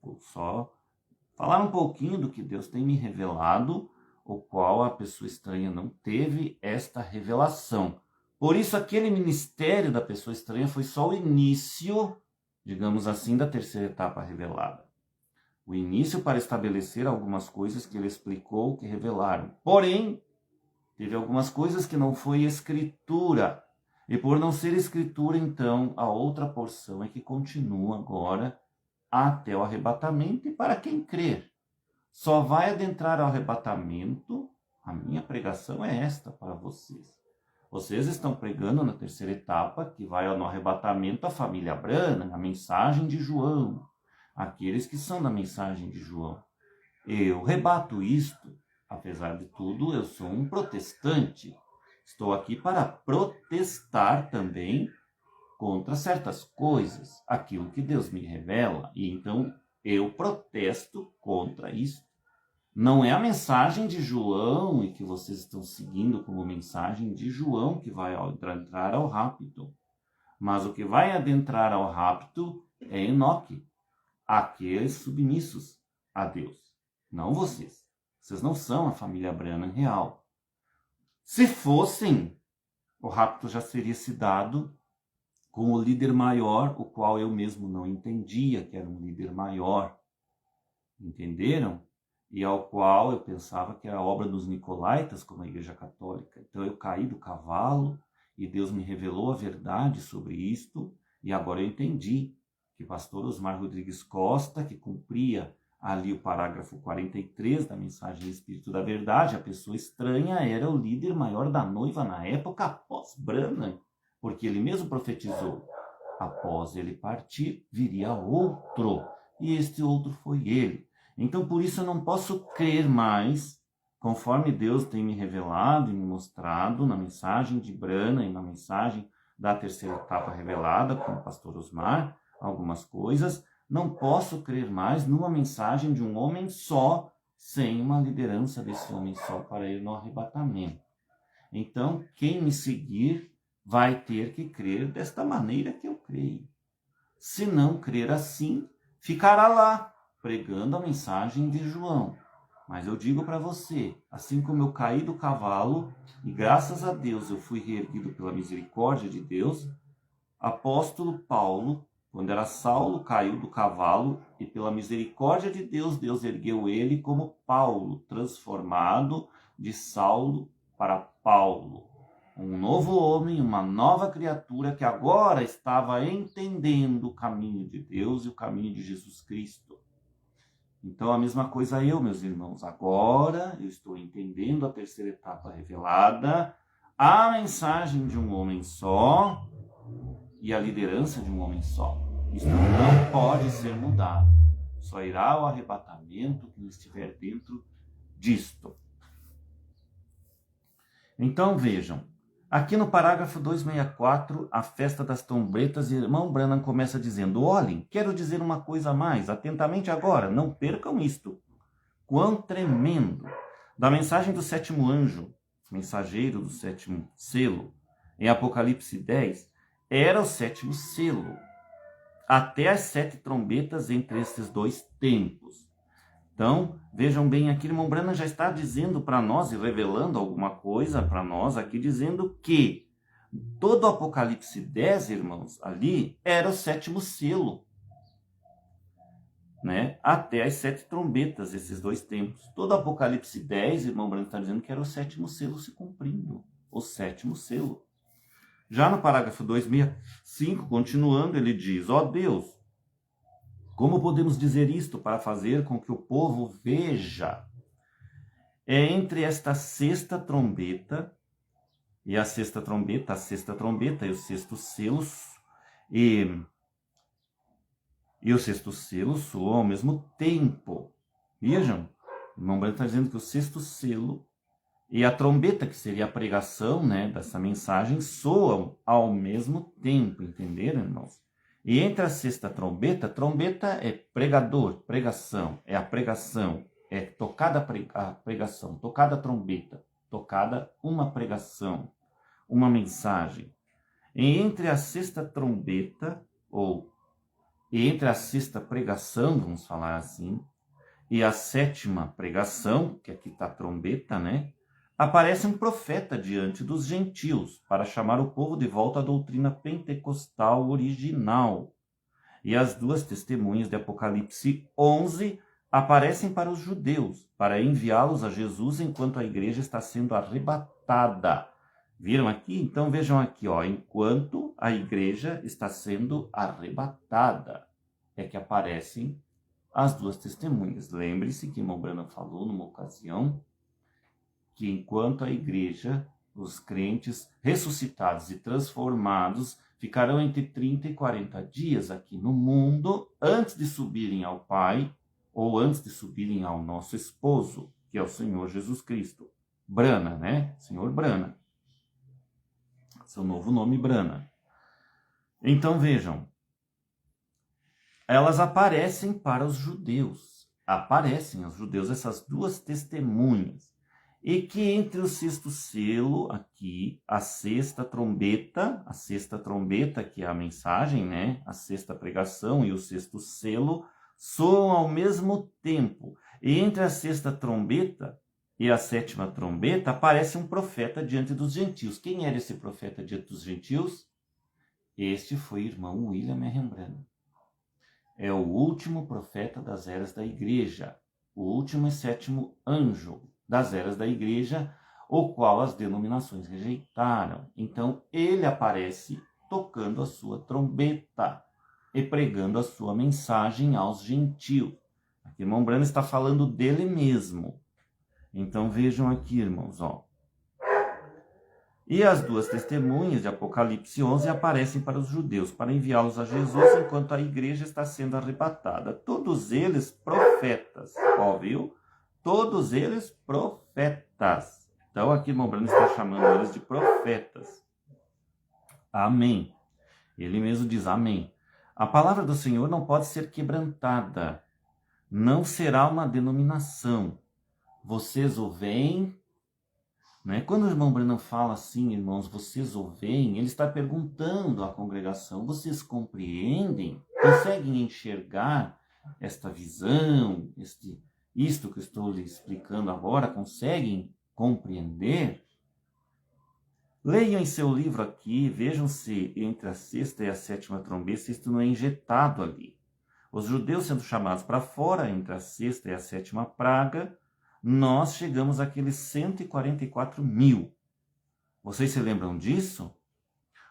Vou só falar um pouquinho do que Deus tem me revelado, o qual a pessoa estranha não teve esta revelação. Por isso, aquele ministério da pessoa estranha foi só o início, digamos assim, da terceira etapa revelada. O início para estabelecer algumas coisas que ele explicou, que revelaram. Porém, teve algumas coisas que não foi escritura. E por não ser escritura, então, a outra porção é que continua agora até o arrebatamento. E para quem crer, só vai adentrar ao arrebatamento. A minha pregação é esta para vocês. Vocês estão pregando na terceira etapa, que vai no arrebatamento a família Branham, a mensagem de João. Aqueles que são da mensagem de João. Eu rebato isto. Apesar de tudo, eu sou um protestante. Estou aqui para protestar também contra certas coisas, aquilo que Deus me revela. E então eu protesto contra isso. Não é a mensagem de João e que vocês estão seguindo como mensagem de João que vai adentrar ao rapto. Mas o que vai adentrar ao rapto é Enoque. Aqueles submissos a Deus. Não vocês. Vocês não são a família Branham real. Se fossem, o rapto já seria se dado com o líder maior, o qual eu mesmo não entendia que era um líder maior. Entenderam? E ao qual eu pensava que era obra dos Nicolaitas, como a Igreja Católica. Então eu caí do cavalo e Deus me revelou a verdade sobre isto, e agora eu entendi que o pastor Osmar Rodrigues Costa, que cumpria ali o parágrafo 43 da mensagem Espírito da Verdade, a pessoa estranha era o líder maior da noiva na época após Branham, porque ele mesmo profetizou, após ele partir, viria outro, e este outro foi ele. Então, por isso eu não posso crer mais conforme Deus tem me revelado e me mostrado na mensagem de Brana e na mensagem da terceira etapa revelada com o pastor Osmar, algumas coisas, não posso crer mais numa mensagem de um homem só, sem uma liderança desse homem só para ir no arrebatamento. Então, quem me seguir vai ter que crer desta maneira que eu creio. Se não crer assim, ficará lá, pregando a mensagem de João. Mas eu digo para você, assim como eu caí do cavalo, e graças a Deus eu fui reerguido pela misericórdia de Deus, apóstolo Paulo, quando era Saulo, caiu do cavalo, e pela misericórdia de Deus, Deus ergueu ele como Paulo, transformado de Saulo para Paulo. Um novo homem, uma nova criatura que agora estava entendendo o caminho de Deus e o caminho de Jesus Cristo. Então, a mesma coisa eu, meus irmãos. Agora eu estou entendendo a terceira etapa revelada, a mensagem de um homem só e a liderança de um homem só. Isso não pode ser mudado. Só irá ao arrebatamento quem estiver dentro disto. Então, vejam. Aqui no parágrafo 264, a festa das trombetas, irmão Branham começa dizendo: olhem, quero dizer uma coisa a mais, atentamente agora, não percam isto. Quão tremendo! Da mensagem do sétimo anjo, mensageiro do sétimo selo, em Apocalipse 10, era o sétimo selo, até as 7 trombetas entre esses 2 tempos. Então, vejam bem, aqui o irmão Branham já está dizendo para nós, e revelando alguma coisa para nós aqui, dizendo que todo o Apocalipse 10, irmãos, ali era o sétimo selo, né? Até as 7 trombetas, esses 2 tempos. Todo o Apocalipse 10, o irmão Branham está dizendo que era o sétimo selo se cumprindo, o sétimo selo. Já no parágrafo 265, continuando, ele diz: ó Deus, como podemos dizer isto para fazer com que o povo veja? É entre esta sexta trombeta e a sexta trombeta e o sexto selo, e o sexto selo soam ao mesmo tempo. Vejam, o irmão Branham está dizendo que o sexto selo e a trombeta, que seria a pregação, né, dessa mensagem, soam ao mesmo tempo, entenderam, irmãos? E entre a sexta trombeta, trombeta é pregador, pregação, é a pregação, é tocada a pregação, tocada a trombeta, tocada uma pregação, uma mensagem. E entre a sexta trombeta, e entre a sexta pregação, vamos falar assim, e a sétima pregação, que aqui está a trombeta, né? Aparece um profeta diante dos gentios para chamar o povo de volta à doutrina pentecostal original. E as 2 testemunhas de Apocalipse 11 aparecem para os judeus, para enviá-los a Jesus enquanto a igreja está sendo arrebatada. Viram aqui? Então vejam aqui, ó, enquanto a igreja está sendo arrebatada, é que aparecem as 2 testemunhas. Lembre-se que irmão Branham falou numa ocasião que enquanto a igreja, os crentes ressuscitados e transformados, ficarão entre 30 e 40 dias aqui no mundo, antes de subirem ao Pai, ou antes de subirem ao nosso esposo, que é o Senhor Jesus Cristo. Brana, né? Senhor Brana. Seu novo nome, Brana. Então vejam, elas aparecem para os judeus. Aparecem aos judeus essas 2 testemunhas. E que entre o sexto selo, aqui, a sexta trombeta, que é a mensagem, né? A sexta pregação e o sexto selo, soam ao mesmo tempo. E entre a sexta trombeta e a sétima trombeta, aparece um profeta diante dos gentios. Quem era esse profeta diante dos gentios? Este foi o irmão William Branham. É o último profeta das eras da igreja, o último e 7º anjo das eras da igreja, o qual as denominações rejeitaram. Então, ele aparece tocando a sua trombeta e pregando a sua mensagem aos gentios. Aqui, irmão Branham está falando dele mesmo. Então, vejam aqui, irmãos, ó. E as 2 testemunhas de Apocalipse 11 aparecem para os judeus, para enviá-los a Jesus enquanto a igreja está sendo arrebatada. Todos eles profetas, ó, viu? todos eles profetas. Então aqui irmão Brano está chamando eles de profetas. Amém. Ele mesmo diz amém. A palavra do Senhor não pode ser quebrantada. Não será uma denominação. Vocês o veem, né? Quando o irmão Branham fala assim, irmãos, vocês o veem, ele está perguntando à congregação, vocês compreendem? Conseguem enxergar esta visão, isto que eu estou lhe explicando agora? Conseguem compreender? Leiam em seu livro aqui, vejam se entre a sexta e a sétima trombeta, isto não é injetado ali. Os judeus sendo chamados para fora, entre a sexta e a sétima praga, nós chegamos àqueles 144 mil. Vocês se lembram disso?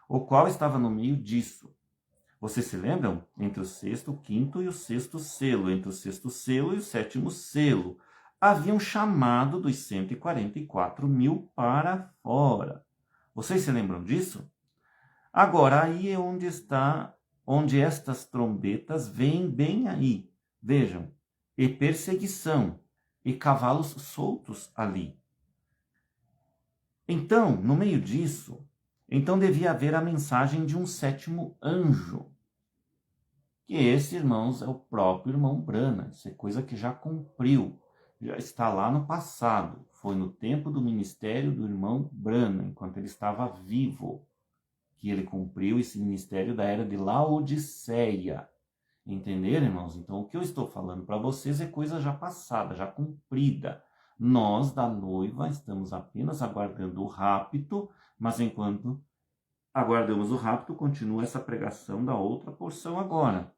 O qual estava no meio disso? Vocês se lembram? Entre o sexto, o quinto e o sexto selo, entre o sexto selo e o sétimo selo, havia um chamado dos 144 mil para fora. Vocês se lembram disso? Agora, aí é onde estas trombetas vêm bem aí. Vejam, e perseguição, e cavalos soltos ali. Então, no meio disso, devia haver a mensagem de um sétimo anjo. Que esse, irmãos, é o próprio irmão Branham. Isso é coisa que já cumpriu. Já está lá no passado. Foi no tempo do ministério do irmão Branham, enquanto ele estava vivo, que ele cumpriu esse ministério da era de Laodiceia. Entenderam, irmãos? Então, o que eu estou falando para vocês é coisa já passada, já cumprida. Nós, da noiva, estamos apenas aguardando o rapto, mas enquanto aguardamos o rapto, continua essa pregação da outra porção agora.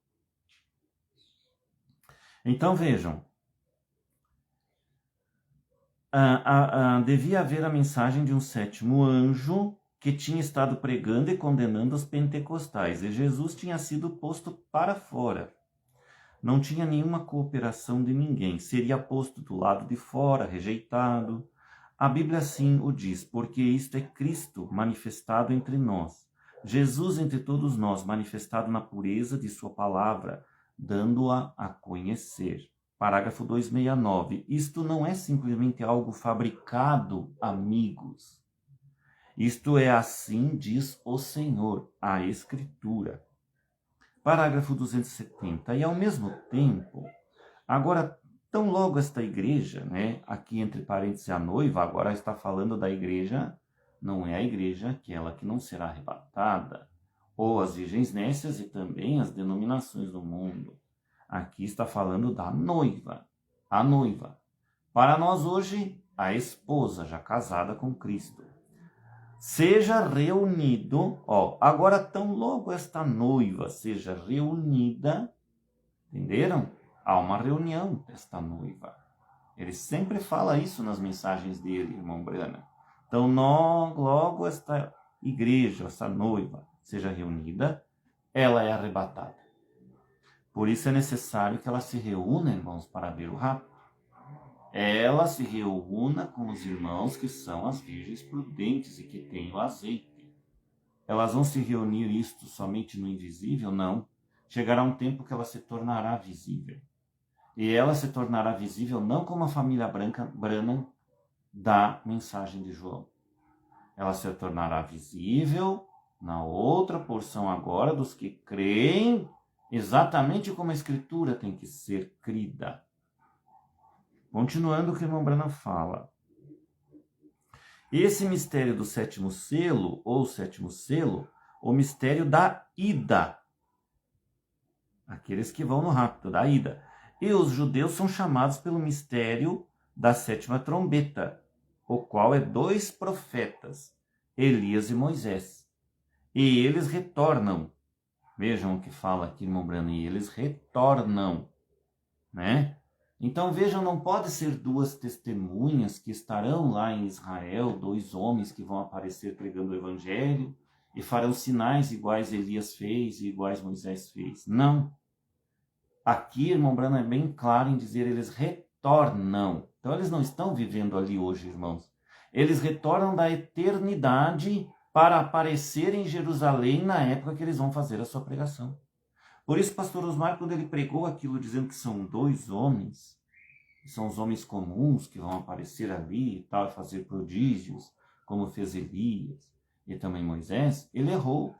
Então, vejam. Devia haver a mensagem de um sétimo anjo que tinha estado pregando e condenando os pentecostais, e Jesus tinha sido posto para fora. Não tinha nenhuma cooperação de ninguém, seria posto do lado de fora, rejeitado. A Bíblia assim o diz, porque isto é Cristo manifestado entre nós, Jesus entre todos nós, manifestado na pureza de sua palavra, dando-a a conhecer. Parágrafo 269. Isto não é simplesmente algo fabricado, amigos. Isto é assim, diz o Senhor, a Escritura. Parágrafo 270. E ao mesmo tempo, agora, tão logo esta igreja, né, aqui entre parênteses a noiva, agora está falando da igreja, não é a igreja aquela que não será arrebatada, ou as virgens nécias e também as denominações do mundo. Aqui está falando da noiva, a noiva. Para nós hoje, a esposa já casada com Cristo. Seja reunido, agora tão logo esta noiva seja reunida, entenderam? Há uma reunião desta noiva. Ele sempre fala isso nas mensagens dele, irmão Branham. Então, logo esta igreja, essa noiva, seja reunida, ela é arrebatada. Por isso é necessário que ela se reúna, irmãos, para ver o rapto. Ela se reúna com os irmãos que são as virgens prudentes e que têm o azeite. Elas vão se reunir isto somente no invisível? Não. Chegará um tempo que ela se tornará visível. E ela se tornará visível não como a família Branham da mensagem de João. Ela se tornará visível na outra porção agora dos que creem exatamente como a Escritura tem que ser crida. Continuando o que o irmão Branham fala. Esse mistério do sétimo selo, ou sétimo selo, o mistério da ida. Aqueles que vão no rapto, da ida. E os judeus são chamados pelo mistério da sétima trombeta, o qual é 2 profetas, Elias e Moisés. E eles retornam. Vejam o que fala aqui, irmão Branham, e eles retornam, né? Então, vejam, não pode ser 2 testemunhas que estarão lá em Israel, 2 homens que vão aparecer pregando o evangelho e farão sinais iguais Elias fez e iguais Moisés fez. Não. Aqui, irmão Branham é bem claro em dizer eles retornam. Então, eles não estão vivendo ali hoje, irmãos. Eles retornam da eternidade para aparecer em Jerusalém na época que eles vão fazer a sua pregação. Por isso, pastor Osmar, quando ele pregou aquilo dizendo que são 2 homens, que são os homens comuns que vão aparecer ali e tal, e fazer prodígios, como fez Elias e também Moisés, ele errou.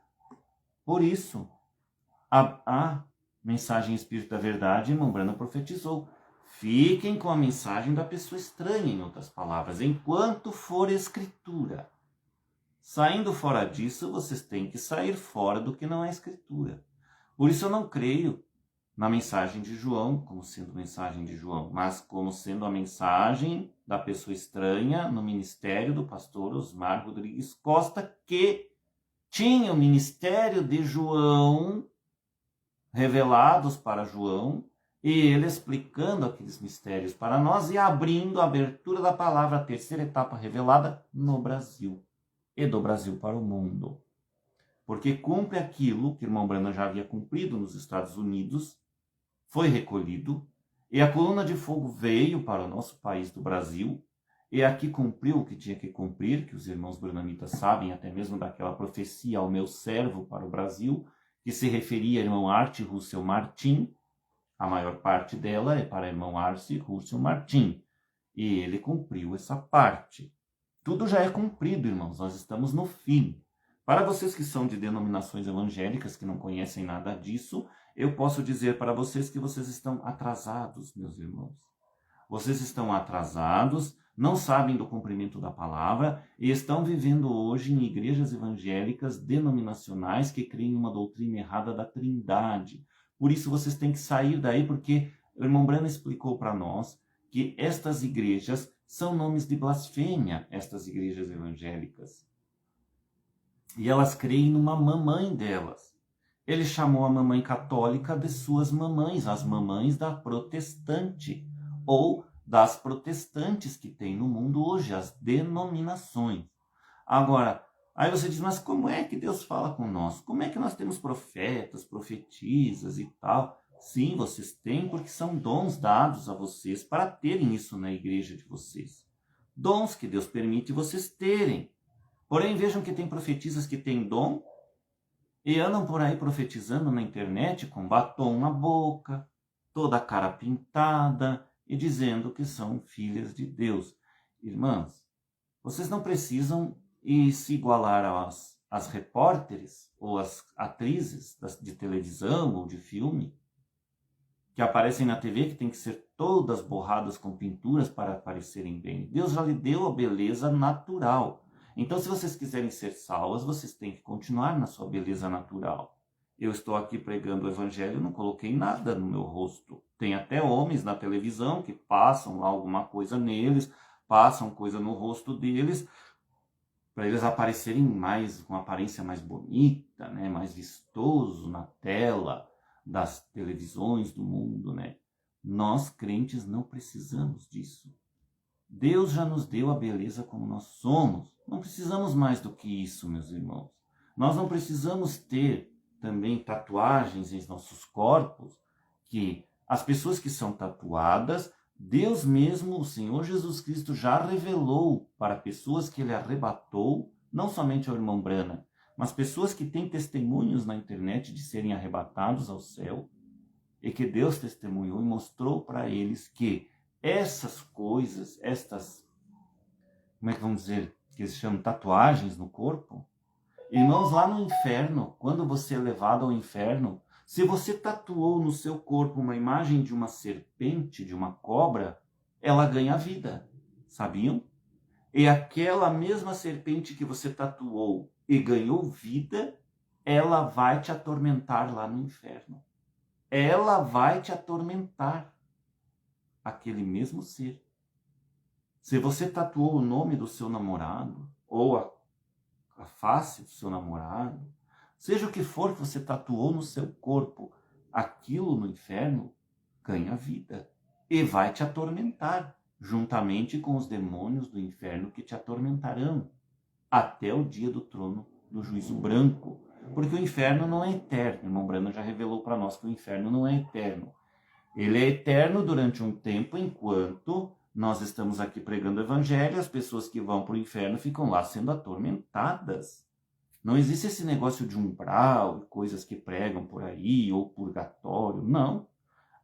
Por isso, a mensagem Espírito da Verdade, irmão Brana profetizou. Fiquem com a mensagem da pessoa estranha, em outras palavras, enquanto for Escritura. Saindo fora disso, vocês têm que sair fora do que não é Escritura. Por isso eu não creio na mensagem de João, como sendo mensagem de João, mas como sendo a mensagem da pessoa estranha no ministério do pastor Osmar Rodrigues Costa, que tinha o ministério de João revelados para João, e ele explicando aqueles mistérios para nós e abrindo a abertura da palavra, a terceira etapa revelada no Brasil, e do Brasil para o mundo. Porque cumpre aquilo que o irmão Branham já havia cumprido nos Estados Unidos, foi recolhido, e a coluna de fogo veio para o nosso país do Brasil, e aqui cumpriu o que tinha que cumprir, que os irmãos branhamitas sabem, até mesmo daquela profecia ao meu servo para o Brasil, que se referia ao irmão Arte Russell Martin. A maior parte dela é para o irmão Arte Russell Martin, e ele cumpriu essa parte. Tudo já é cumprido, irmãos, nós estamos no fim. Para vocês que são de denominações evangélicas, que não conhecem nada disso, eu posso dizer para vocês que vocês estão atrasados, meus irmãos. Vocês estão atrasados, não sabem do cumprimento da palavra e estão vivendo hoje em igrejas evangélicas denominacionais que creem uma doutrina errada da Trindade. Por isso vocês têm que sair daí, porque o irmão Branham explicou para nós que estas igrejas são nomes de blasfêmia, estas igrejas evangélicas. E elas creem numa mamãe delas. Ele chamou a mamãe católica de suas mamães, as mamães da protestante, ou das protestantes que tem no mundo hoje, as denominações. Agora, aí você diz, mas como é que Deus fala com nós? Como é que nós temos profetas, profetisas e tal? Sim, vocês têm, porque são dons dados a vocês para terem isso na igreja de vocês. Dons que Deus permite vocês terem. Porém, vejam que tem profetisas que têm dom e andam por aí profetizando na internet com batom na boca, toda a cara pintada e dizendo que são filhas de Deus. Irmãs, vocês não precisam se igualar às repórteres ou às atrizes de televisão ou de filme que aparecem na TV, que tem que ser todas borradas com pinturas para aparecerem bem. Deus já lhe deu a beleza natural. Então, se vocês quiserem ser salvas, vocês têm que continuar na sua beleza natural. Eu estou aqui pregando o evangelho, não coloquei nada no meu rosto. Tem até homens na televisão que passam lá alguma coisa neles, passam coisa no rosto deles, para eles aparecerem mais, com uma aparência mais bonita, né? Mais vistoso na tela das televisões do mundo, né? Nós, crentes, não precisamos disso. Deus já nos deu a beleza como nós somos. Não precisamos mais do que isso, meus irmãos. Nós não precisamos ter também tatuagens em nossos corpos, que as pessoas que são tatuadas, Deus mesmo, o Senhor Jesus Cristo, já revelou para pessoas que ele arrebatou, não somente ao irmão Branham, mas pessoas que têm testemunhos na internet de serem arrebatados ao céu, e que Deus testemunhou e mostrou para eles que essas coisas, como é que vamos dizer, que eles chamam tatuagens no corpo, irmãos, lá no inferno, quando você é levado ao inferno, se você tatuou no seu corpo uma imagem de uma serpente, de uma cobra, ela ganha vida, sabiam? E aquela mesma serpente que você tatuou e ganhou vida, ela vai te atormentar lá no inferno. Ela vai te atormentar, aquele mesmo ser. Se você tatuou o nome do seu namorado, ou a face do seu namorado, seja o que for que você tatuou no seu corpo, aquilo no inferno ganha vida e vai te atormentar, juntamente com os demônios do inferno que te atormentarão, até o dia do trono do juízo branco. Porque o inferno não é eterno. O irmão Branham já revelou para nós que o inferno não é eterno. Ele é eterno durante um tempo, enquanto nós estamos aqui pregando o evangelho, as pessoas que vão para o inferno ficam lá sendo atormentadas. Não existe esse negócio de umbral, coisas que pregam por aí, ou purgatório. Não.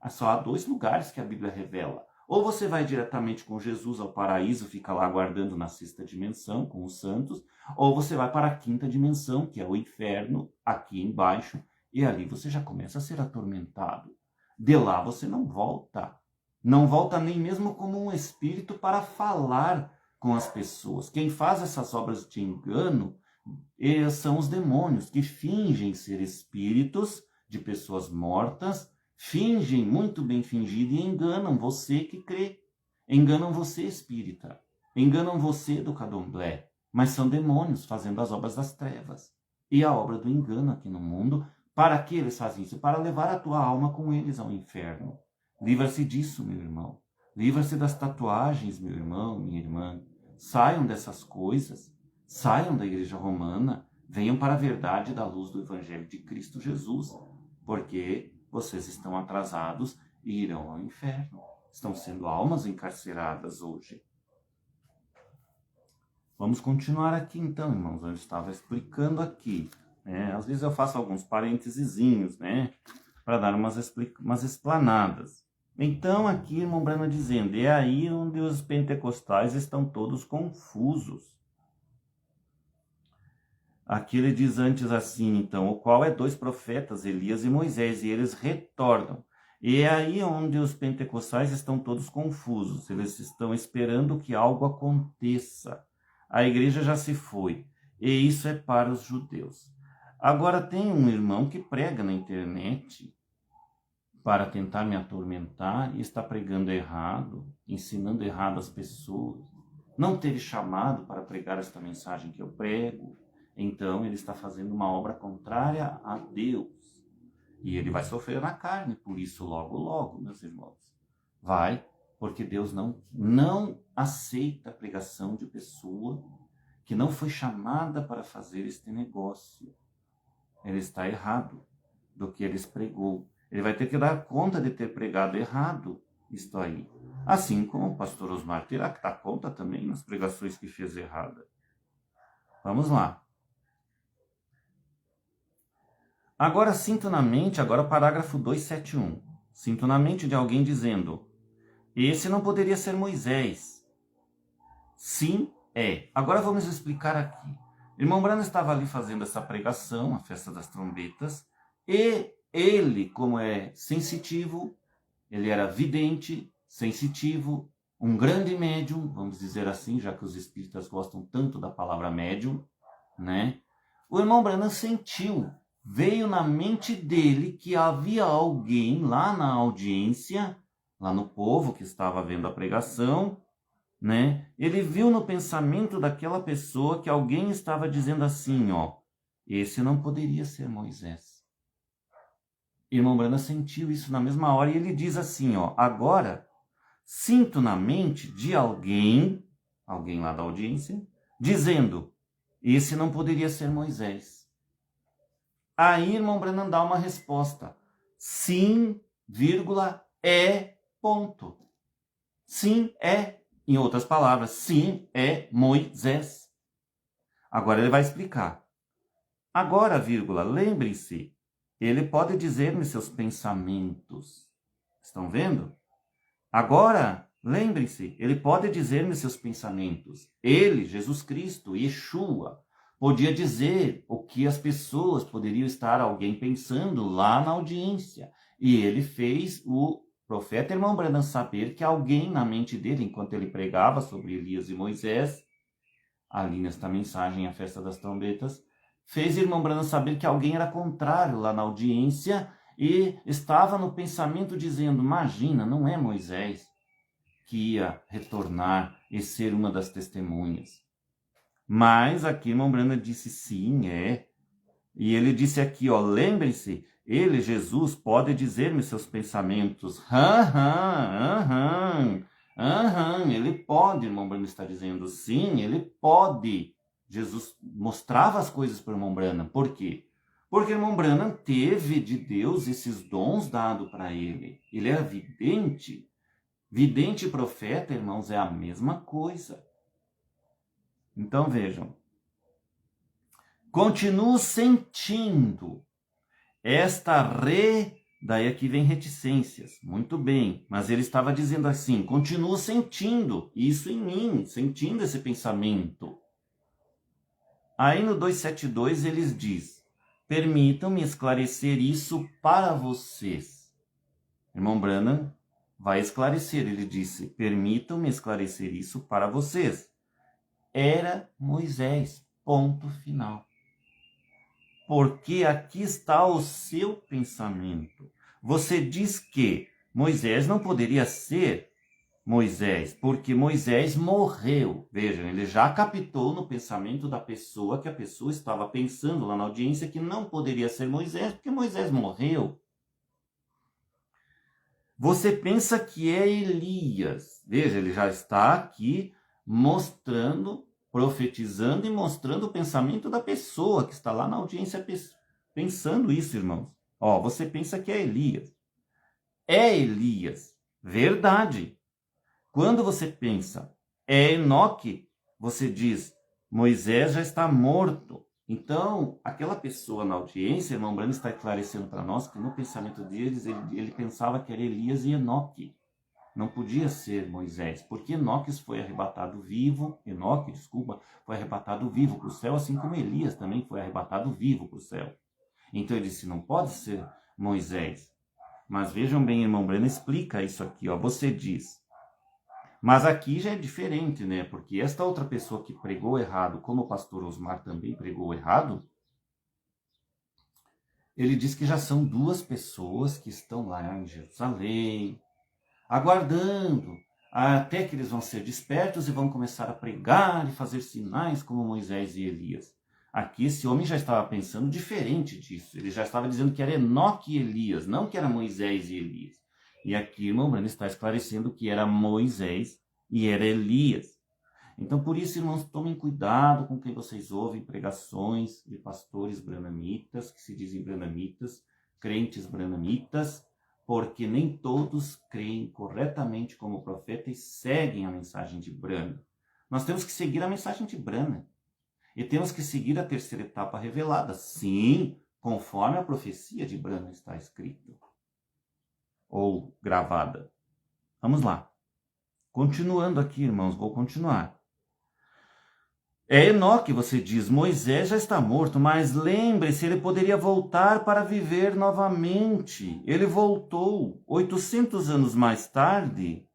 Só há 2 lugares que a Bíblia revela. Ou você vai diretamente com Jesus ao paraíso, fica lá aguardando na sexta dimensão com os santos, ou você vai para a quinta dimensão, que é o inferno, aqui embaixo, e ali você já começa a ser atormentado. De lá você não volta. Não volta nem mesmo como um espírito para falar com as pessoas. Quem faz essas obras de engano são os demônios, que fingem ser espíritos de pessoas mortas, fingem, muito bem fingido, e enganam você que crê. Enganam você, espírita. Enganam você do candomblé. Mas são demônios fazendo as obras das trevas. E a obra do engano aqui no mundo. Para que eles fazem isso? Para levar a tua alma com eles ao inferno. Livra-se disso, meu irmão. Livra-se das tatuagens, meu irmão, minha irmã. Saiam dessas coisas. Saiam da igreja romana. Venham para a verdade da luz do Evangelho de Cristo Jesus. Porque vocês estão atrasados e irão ao inferno. Estão sendo almas encarceradas hoje. Vamos continuar aqui então, irmãos. Eu estava explicando aqui. Às vezes eu faço alguns parênteses, para dar umas explanadas. Então aqui, irmão Brana dizendo, é aí onde os pentecostais estão todos confusos. Aqui ele diz antes assim, então, o qual é 2 profetas, Elias e Moisés, e eles retornam. E é aí onde os pentecostais estão todos confusos. Eles estão esperando que algo aconteça. A igreja já se foi. E isso é para os judeus. Agora tem um irmão que prega na internet para tentar me atormentar e está pregando errado, ensinando errado as pessoas. Não teve chamado para pregar esta mensagem que eu prego. Então ele está fazendo uma obra contrária a Deus. E ele vai sofrer na carne por isso logo, logo, meus irmãos. Vai, porque Deus não aceita a pregação de pessoa que não foi chamada para fazer este negócio. Ele está errado do que ele pregou. Ele vai ter que dar conta de ter pregado errado isto aí. Assim como o pastor Osmar terá que dar conta também nas pregações que fez errada. Vamos lá. Agora sinto na mente, agora parágrafo 271. Sinto na mente de alguém dizendo, esse não poderia ser Moisés. Sim, é. Agora vamos explicar aqui. Irmão Brana estava ali fazendo essa pregação, a festa das trombetas, e ele, como é sensitivo, ele era vidente, sensitivo, um grande médium, vamos dizer assim, já que os espíritas gostam tanto da palavra médium, O irmão Brana sentiu, veio na mente dele que havia alguém lá na audiência, lá no povo que estava vendo a pregação, Ele viu no pensamento daquela pessoa que alguém estava dizendo assim, esse não poderia ser Moisés. Irmão Brana sentiu isso na mesma hora e ele diz assim, agora sinto na mente de alguém lá da audiência, dizendo, esse não poderia ser Moisés. Aí irmão Brana dá uma resposta, sim, é, ponto. Sim, é. Em outras palavras, sim, é Moisés. Agora ele vai explicar. Agora, lembrem-se, ele pode dizer-me seus pensamentos. Estão vendo? Agora, lembrem-se, ele pode dizer-me seus pensamentos. Ele, Jesus Cristo, Yeshua, podia dizer o que as pessoas poderiam estar alguém pensando lá na audiência. E ele fez o profeta irmão Branham saber que alguém na mente dele, enquanto ele pregava sobre Elias e Moisés, ali nesta mensagem, a festa das trombetas, fez irmão Branham saber que alguém era contrário lá na audiência e estava no pensamento dizendo, imagina, não é Moisés que ia retornar e ser uma das testemunhas. Mas aqui irmão Branham disse, sim, é. E ele disse aqui, lembrem-se, ele, Jesus, pode dizer-me seus pensamentos. Ele pode, irmão Branham está dizendo. Sim, ele pode. Jesus mostrava as coisas para o irmão Branham. Por quê? Porque o irmão Branham teve de Deus esses dons dados para ele. Ele era vidente. Vidente e profeta, irmãos, é a mesma coisa. Então, vejam. Continuo sentindo esta Daí aqui vem reticências. Muito bem, mas ele estava dizendo assim, continuo sentindo isso em mim, sentindo esse pensamento. Aí no 272 eles diz, permitam-me esclarecer isso para vocês. Irmão Branham vai esclarecer, ele disse, permitam-me esclarecer isso para vocês. Era Moisés, ponto final. Porque aqui está o seu pensamento. Você diz que Moisés não poderia ser Moisés, porque Moisés morreu. Vejam, ele já captou no pensamento da pessoa que a pessoa estava pensando lá na audiência que não poderia ser Moisés, porque Moisés morreu. Você pensa que é Elias. Veja, ele já está aqui mostrando, profetizando e mostrando o pensamento da pessoa que está lá na audiência pensando isso, irmãos. Ó, você pensa que é Elias. É Elias. Verdade. Quando você pensa é Enoque, você diz, Moisés já está morto. Então, aquela pessoa na audiência, irmão Branham está esclarecendo para nós que no pensamento deles, ele pensava que era Elias e Enoque. Não podia ser Moisés, porque Enoque foi arrebatado vivo, foi arrebatado vivo para o céu, assim como Elias também foi arrebatado vivo para o céu. Então ele disse, não pode ser Moisés. Mas vejam bem, irmão Branham explica isso aqui, ó. Você diz, mas aqui já é diferente, né? Porque esta outra pessoa que pregou errado, como o pastor Osmar também pregou errado, ele diz que já são duas pessoas que estão lá em Jerusalém, aguardando até que eles vão ser despertos e vão começar a pregar e fazer sinais como Moisés e Elias. Aqui esse homem já estava pensando diferente disso. Ele já estava dizendo que era Enoque e Elias, não que era Moisés e Elias. E aqui, irmão Branham está esclarecendo que era Moisés e era Elias. Então, por isso, irmãos, tomem cuidado com quem vocês ouvem pregações de pastores branhamitas, que se dizem branhamitas, crentes branhamitas, porque nem todos creem corretamente como profeta e seguem a mensagem de Branham. Nós temos que seguir a mensagem de Branham. E temos que seguir a terceira etapa revelada, sim, conforme a profecia de Branham está escrito ou gravada. Vamos lá. Continuando aqui, irmãos, vou continuar. É Enoque, você diz, Moisés já está morto, mas lembre-se, ele poderia voltar para viver novamente. Ele voltou 800 anos mais tarde,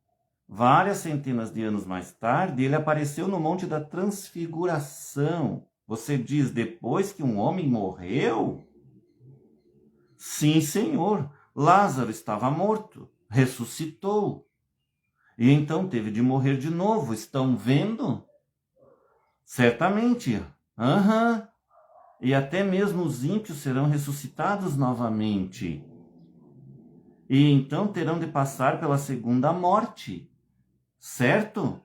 várias centenas de anos mais tarde, ele apareceu no Monte da Transfiguração. Você diz, depois que um homem morreu? Sim, Senhor. Lázaro estava morto, ressuscitou. E então teve de morrer de novo. Estão vendo? Certamente. E até mesmo os ímpios serão ressuscitados novamente. E então terão de passar pela segunda morte. Certo?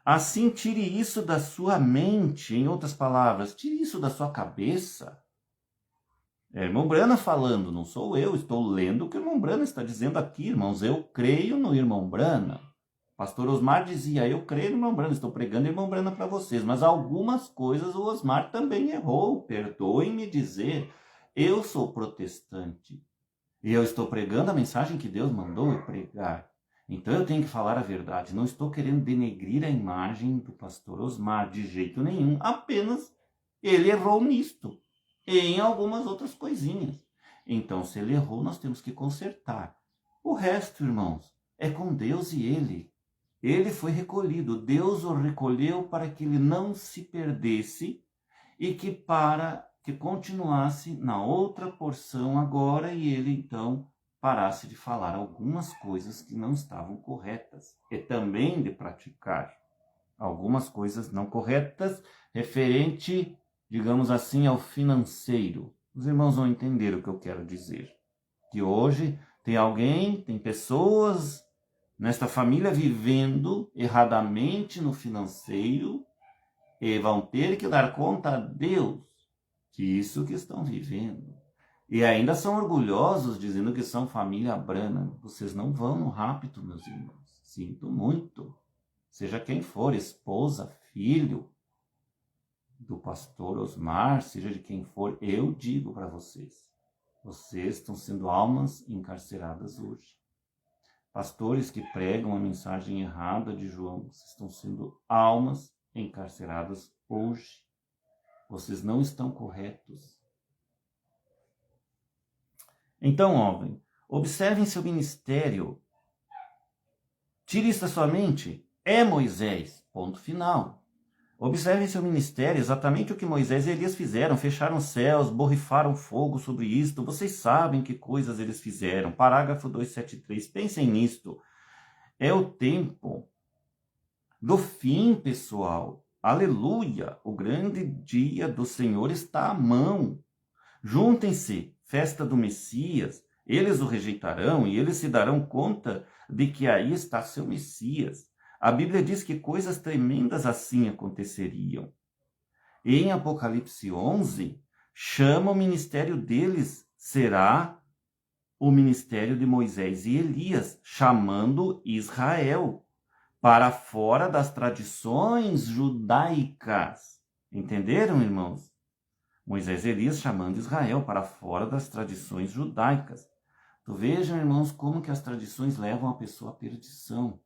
Assim, tire isso da sua mente. Em outras palavras, tire isso da sua cabeça. É irmão Branham falando, não sou eu, estou lendo o que o irmão Branham está dizendo aqui, irmãos. Eu creio no irmão Branham. Pastor Osmar dizia, eu creio no irmão Branham, estou pregando o irmão Branham para vocês. Mas algumas coisas o Osmar também errou, perdoem-me dizer. Eu sou protestante e eu estou pregando a mensagem que Deus mandou eu pregar. Então eu tenho que falar a verdade. Não estou querendo denegrir a imagem do pastor Osmar de jeito nenhum, apenas ele errou nisto. E em algumas outras coisinhas. Então, se ele errou, nós temos que consertar. O resto, irmãos, é com Deus e ele. Ele foi recolhido. Deus o recolheu para que ele não se perdesse e que continuasse na outra porção agora e ele, então, parasse de falar algumas coisas que não estavam corretas e também de praticar algumas coisas não corretas referente, digamos assim, ao financeiro. Os irmãos vão entender o que eu quero dizer. Que hoje tem pessoas nesta família vivendo erradamente no financeiro e vão ter que dar conta a Deus disso que estão vivendo. E ainda são orgulhosos dizendo que são família Branham. Vocês não vão no rapto, meus irmãos. Sinto muito. Seja quem for, esposa, filho do pastor Osmar, seja de quem for, eu digo para vocês, Vocês estão sendo almas encarceradas hoje. Pastores que pregam a mensagem errada de João, vocês estão sendo almas encarceradas hoje. Vocês não estão corretos. Então, homem, observem seu ministério. Tire isso da sua mente. É Moisés. Ponto final. Observem seu ministério, exatamente o que Moisés e Elias fizeram. Fecharam os céus, borrifaram fogo sobre isto. Vocês sabem que coisas eles fizeram. Parágrafo 273. Pensem nisto. É o tempo do fim, pessoal. Aleluia! O grande dia do Senhor está à mão. Juntem-se, festa do Messias. Eles o rejeitarão e eles se darão conta de que aí está seu Messias. A Bíblia diz que coisas tremendas assim aconteceriam. Em Apocalipse 11, chama o ministério deles, será o ministério de Moisés e Elias, chamando Israel para fora das tradições judaicas. Entenderam, irmãos? Moisés e Elias chamando Israel para fora das tradições judaicas. Tu vejam, irmãos, como que as tradições levam a pessoa à perdição.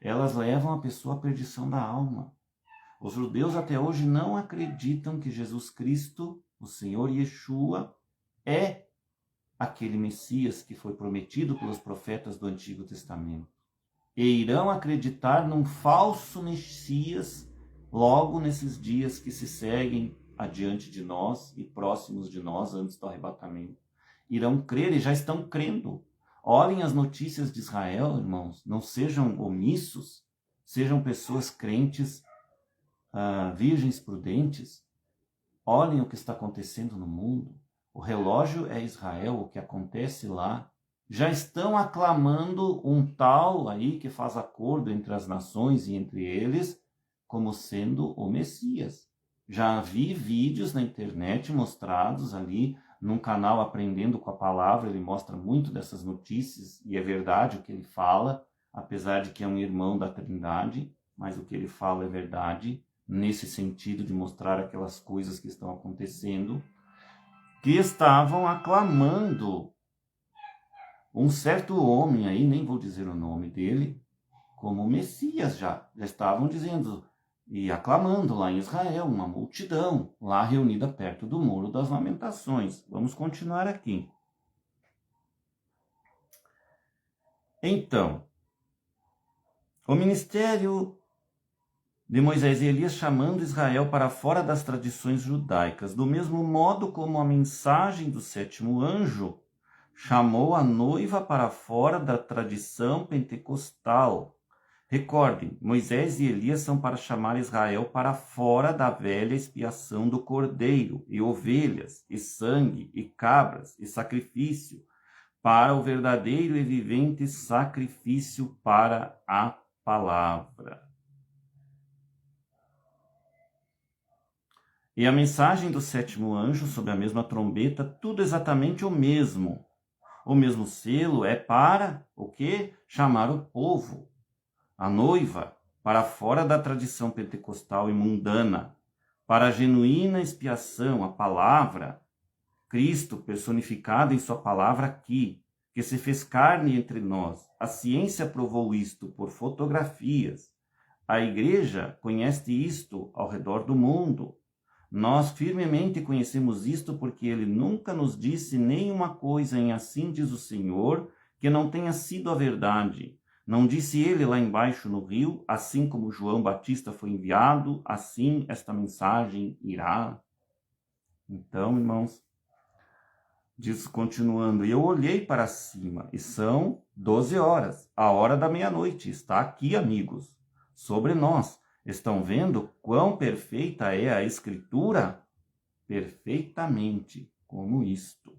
Elas levam a pessoa à perdição da alma. Os judeus até hoje não acreditam que Jesus Cristo, o Senhor Yeshua, é aquele Messias que foi prometido pelos profetas do Antigo Testamento. E irão acreditar num falso Messias logo nesses dias que se seguem adiante de nós e próximos de nós antes do arrebatamento. Irão crer e já estão crendo. Olhem as notícias de Israel, irmãos. Não sejam omissos. Sejam pessoas crentes, virgens prudentes. Olhem o que está acontecendo no mundo. O relógio é Israel, o que acontece lá. Já estão aclamando um tal aí que faz acordo entre as nações e entre eles como sendo o Messias. Já vi vídeos na internet mostrados ali num canal Aprendendo com a Palavra. Ele mostra muito dessas notícias e é verdade o que ele fala, apesar de que é um irmão da Trindade, mas o que ele fala é verdade, nesse sentido de mostrar aquelas coisas que estão acontecendo, que estavam aclamando um certo homem aí, nem vou dizer o nome dele, como Messias já estavam dizendo e aclamando lá em Israel, uma multidão lá reunida perto do Muro das Lamentações. Vamos continuar aqui. Então, o ministério de Moisés e Elias chamando Israel para fora das tradições judaicas, do mesmo modo como a mensagem do sétimo anjo chamou a noiva para fora da tradição pentecostal. Recordem, Moisés e Elias são para chamar Israel para fora da velha expiação do cordeiro, e ovelhas, e sangue, e cabras, e sacrifício, para o verdadeiro e vivente sacrifício para a palavra. E a mensagem do sétimo anjo sobre a mesma trombeta, tudo exatamente o mesmo. O mesmo selo é para o quê? Chamar o povo, a noiva, para fora da tradição pentecostal e mundana, para a genuína expiação, a palavra, Cristo personificado em sua palavra aqui, que se fez carne entre nós. A ciência provou isto por fotografias. A igreja conhece isto ao redor do mundo. Nós firmemente conhecemos isto porque ele nunca nos disse nenhuma coisa em assim diz o Senhor que não tenha sido a verdade. Não disse ele lá embaixo no rio, assim como João Batista foi enviado, assim esta mensagem irá. Então, irmãos, diz continuando, e eu olhei para cima, e são 12 horas, a hora da meia-noite, está aqui, amigos, sobre nós. Estão vendo quão perfeita é a Escritura? Perfeitamente, como isto.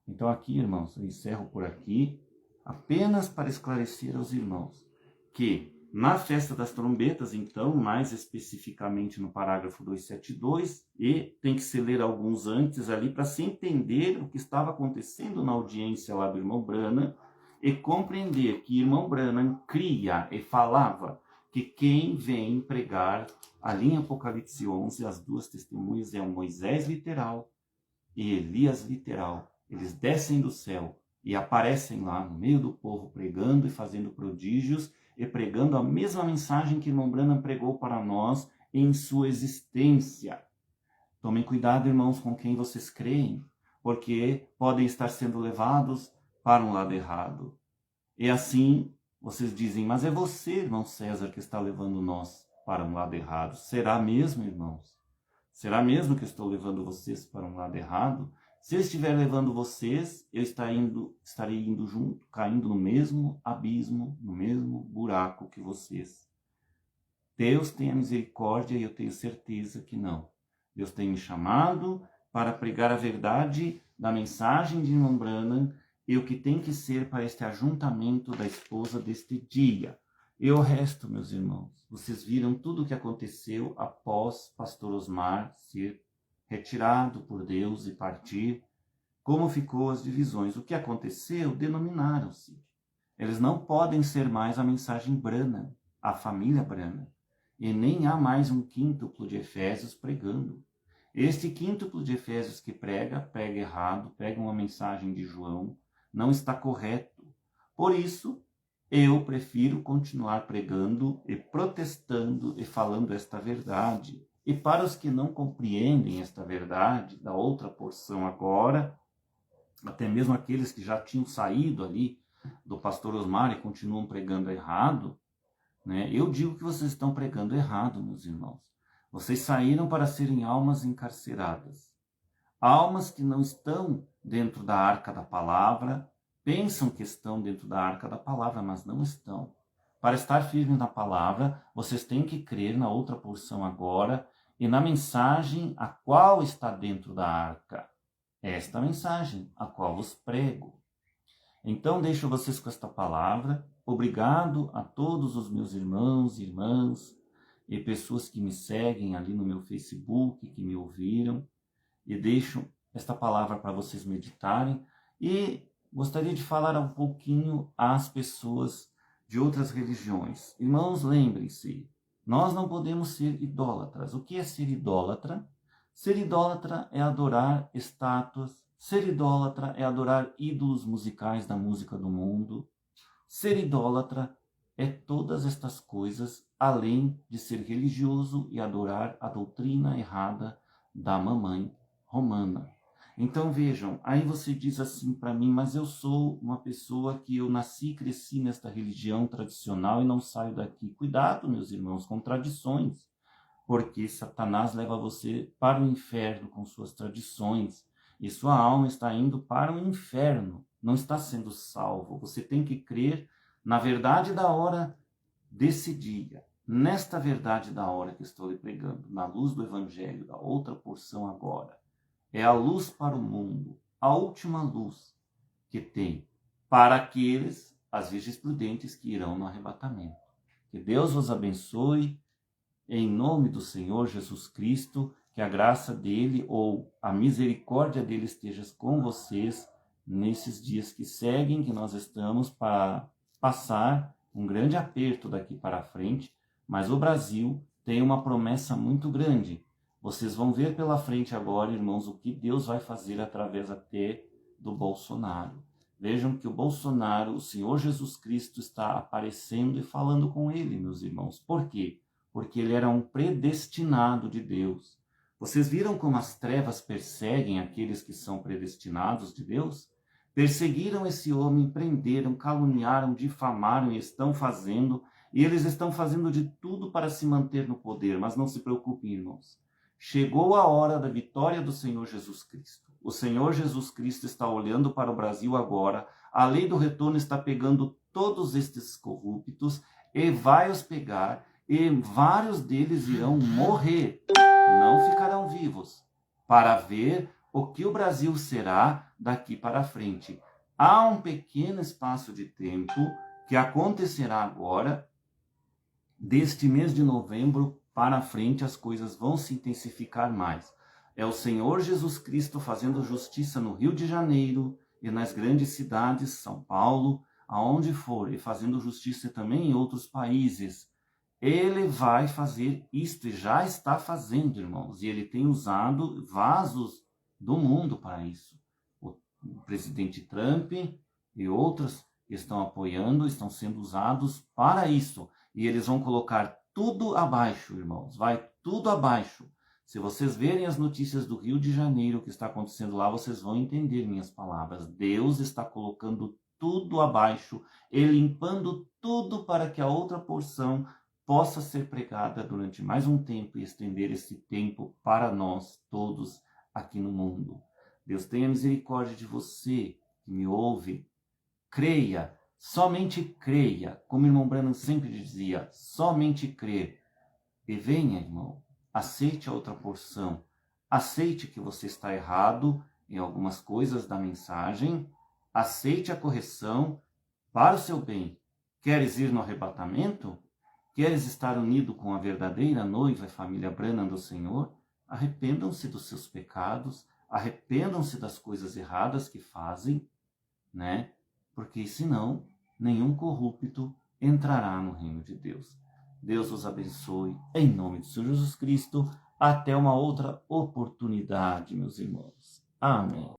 Então aqui, irmãos, eu encerro por aqui, apenas para esclarecer aos irmãos que na festa das trombetas, então, mais especificamente no parágrafo 272, e tem que se ler alguns antes ali para se entender o que estava acontecendo na audiência lá do irmão Branham e compreender que irmão Branham cria e falava que quem vem pregar ali em Apocalipse 11, as duas testemunhas, é um Moisés literal e Elias literal. Eles descem do céu e aparecem lá no meio do povo, pregando e fazendo prodígios e pregando a mesma mensagem que irmão Branham pregou para nós em sua existência. Tomem cuidado, irmãos, com quem vocês creem, porque podem estar sendo levados para um lado errado. E assim, vocês dizem, mas é você, irmão César, que está levando nós para um lado errado. Será mesmo, irmãos? Será mesmo que eu estou levando vocês para um lado errado? Se eu estiver levando vocês, eu estarei indo junto, caindo no mesmo abismo, no mesmo buraco que vocês. Deus tem a misericórdia e eu tenho certeza que não. Deus tem me chamado para pregar a verdade da mensagem de irmão Branham e o que tem que ser para este ajuntamento da esposa deste dia. E o resto, meus irmãos, vocês viram tudo o que aconteceu após pastor Osmar ser retirado por Deus e partir, como ficou as divisões. O que aconteceu, denominaram-se. Eles não podem ser mais a mensagem Branham, a família Branham, e nem há mais um quíntuplo de Efésios pregando. Este quíntuplo de Efésios que prega errado, prega uma mensagem de João, não está correto. Por isso, eu prefiro continuar pregando e protestando e falando esta verdade. E para os que não compreendem esta verdade, da outra porção agora, até mesmo aqueles que já tinham saído ali do pastor Osmar e continuam pregando errado, né? Eu digo que vocês estão pregando errado, meus irmãos. Vocês saíram para serem almas encarceradas. Almas que não estão dentro da arca da palavra, pensam que estão dentro da arca da palavra, mas não estão. Para estar firme na palavra, vocês têm que crer na outra porção agora e na mensagem a qual está dentro da arca. Esta mensagem a qual vos prego. Então deixo vocês com esta palavra. Obrigado a todos os meus irmãos e irmãs e pessoas que me seguem ali no meu Facebook, que me ouviram. E deixo esta palavra para vocês meditarem. E gostaria de falar um pouquinho às pessoas de outras religiões. Irmãos, lembrem-se, nós não podemos ser idólatras. O que é ser idólatra? Ser idólatra é adorar estátuas. Ser idólatra é adorar ídolos musicais da música do mundo. Ser idólatra é todas estas coisas, além de ser religioso e adorar a doutrina errada da mamãe romana. Então vejam, aí você diz assim para mim, mas eu sou uma pessoa que eu nasci e cresci nesta religião tradicional e não saio daqui. Cuidado, meus irmãos, com tradições, porque Satanás leva você para o inferno com suas tradições e sua alma está indo para o inferno, não está sendo salvo. Você tem que crer na verdade da hora desse dia, nesta verdade da hora que estou lhe pregando, na luz do Evangelho, da outra porção agora. É a luz para o mundo, a última luz que tem para aqueles, as virgens prudentes, que irão no arrebatamento. Que Deus vos abençoe, em nome do Senhor Jesus Cristo, que a graça dele ou a misericórdia dele esteja com vocês nesses dias que seguem, que nós estamos para passar um grande aperto daqui para frente, mas o Brasil tem uma promessa muito grande. Vocês vão ver pela frente agora, irmãos, o que Deus vai fazer através até do Bolsonaro. Vejam que o Bolsonaro, o Senhor Jesus Cristo, está aparecendo e falando com ele, meus irmãos. Por quê? Porque ele era um predestinado de Deus. Vocês viram como as trevas perseguem aqueles que são predestinados de Deus? Perseguiram esse homem, prenderam, caluniaram, difamaram e estão fazendo, e eles estão fazendo de tudo para se manter no poder. Mas não se preocupem, irmãos. Chegou a hora da vitória do Senhor Jesus Cristo. O Senhor Jesus Cristo está olhando para o Brasil agora. A lei do retorno está pegando todos estes corruptos e vai os pegar, e vários deles irão morrer, não ficarão vivos, para ver o que o Brasil será daqui para frente. Há um pequeno espaço de tempo que acontecerá agora, deste mês de novembro para frente, as coisas vão se intensificar mais. É o Senhor Jesus Cristo fazendo justiça no Rio de Janeiro e nas grandes cidades, São Paulo, aonde for, e fazendo justiça também em outros países. Ele vai fazer isto e já está fazendo, irmãos. E ele tem usado vasos do mundo para isso. O presidente Trump e outros estão apoiando, estão sendo usados para isso. E eles vão colocar tudo abaixo, irmãos. Vai tudo abaixo. Se vocês verem as notícias do Rio de Janeiro, o que está acontecendo lá, vocês vão entender minhas palavras. Deus está colocando tudo abaixo e limpando tudo para que a outra porção possa ser pregada durante mais um tempo e estender esse tempo para nós todos aqui no mundo. Deus tenha misericórdia de você que me ouve. Creia, somente creia, como o irmão Branham sempre dizia, somente crer. E venha, irmão, aceite a outra porção, aceite que você está errado em algumas coisas da mensagem, aceite a correção para o seu bem. Queres ir no arrebatamento? Queres estar unido com a verdadeira noiva e família Branham do Senhor? Arrependam-se dos seus pecados, arrependam-se das coisas erradas que fazem, né? Porque senão nenhum corrupto entrará no reino de Deus. Deus os abençoe, em nome de Senhor Jesus Cristo. Até uma outra oportunidade, meus irmãos. Amém.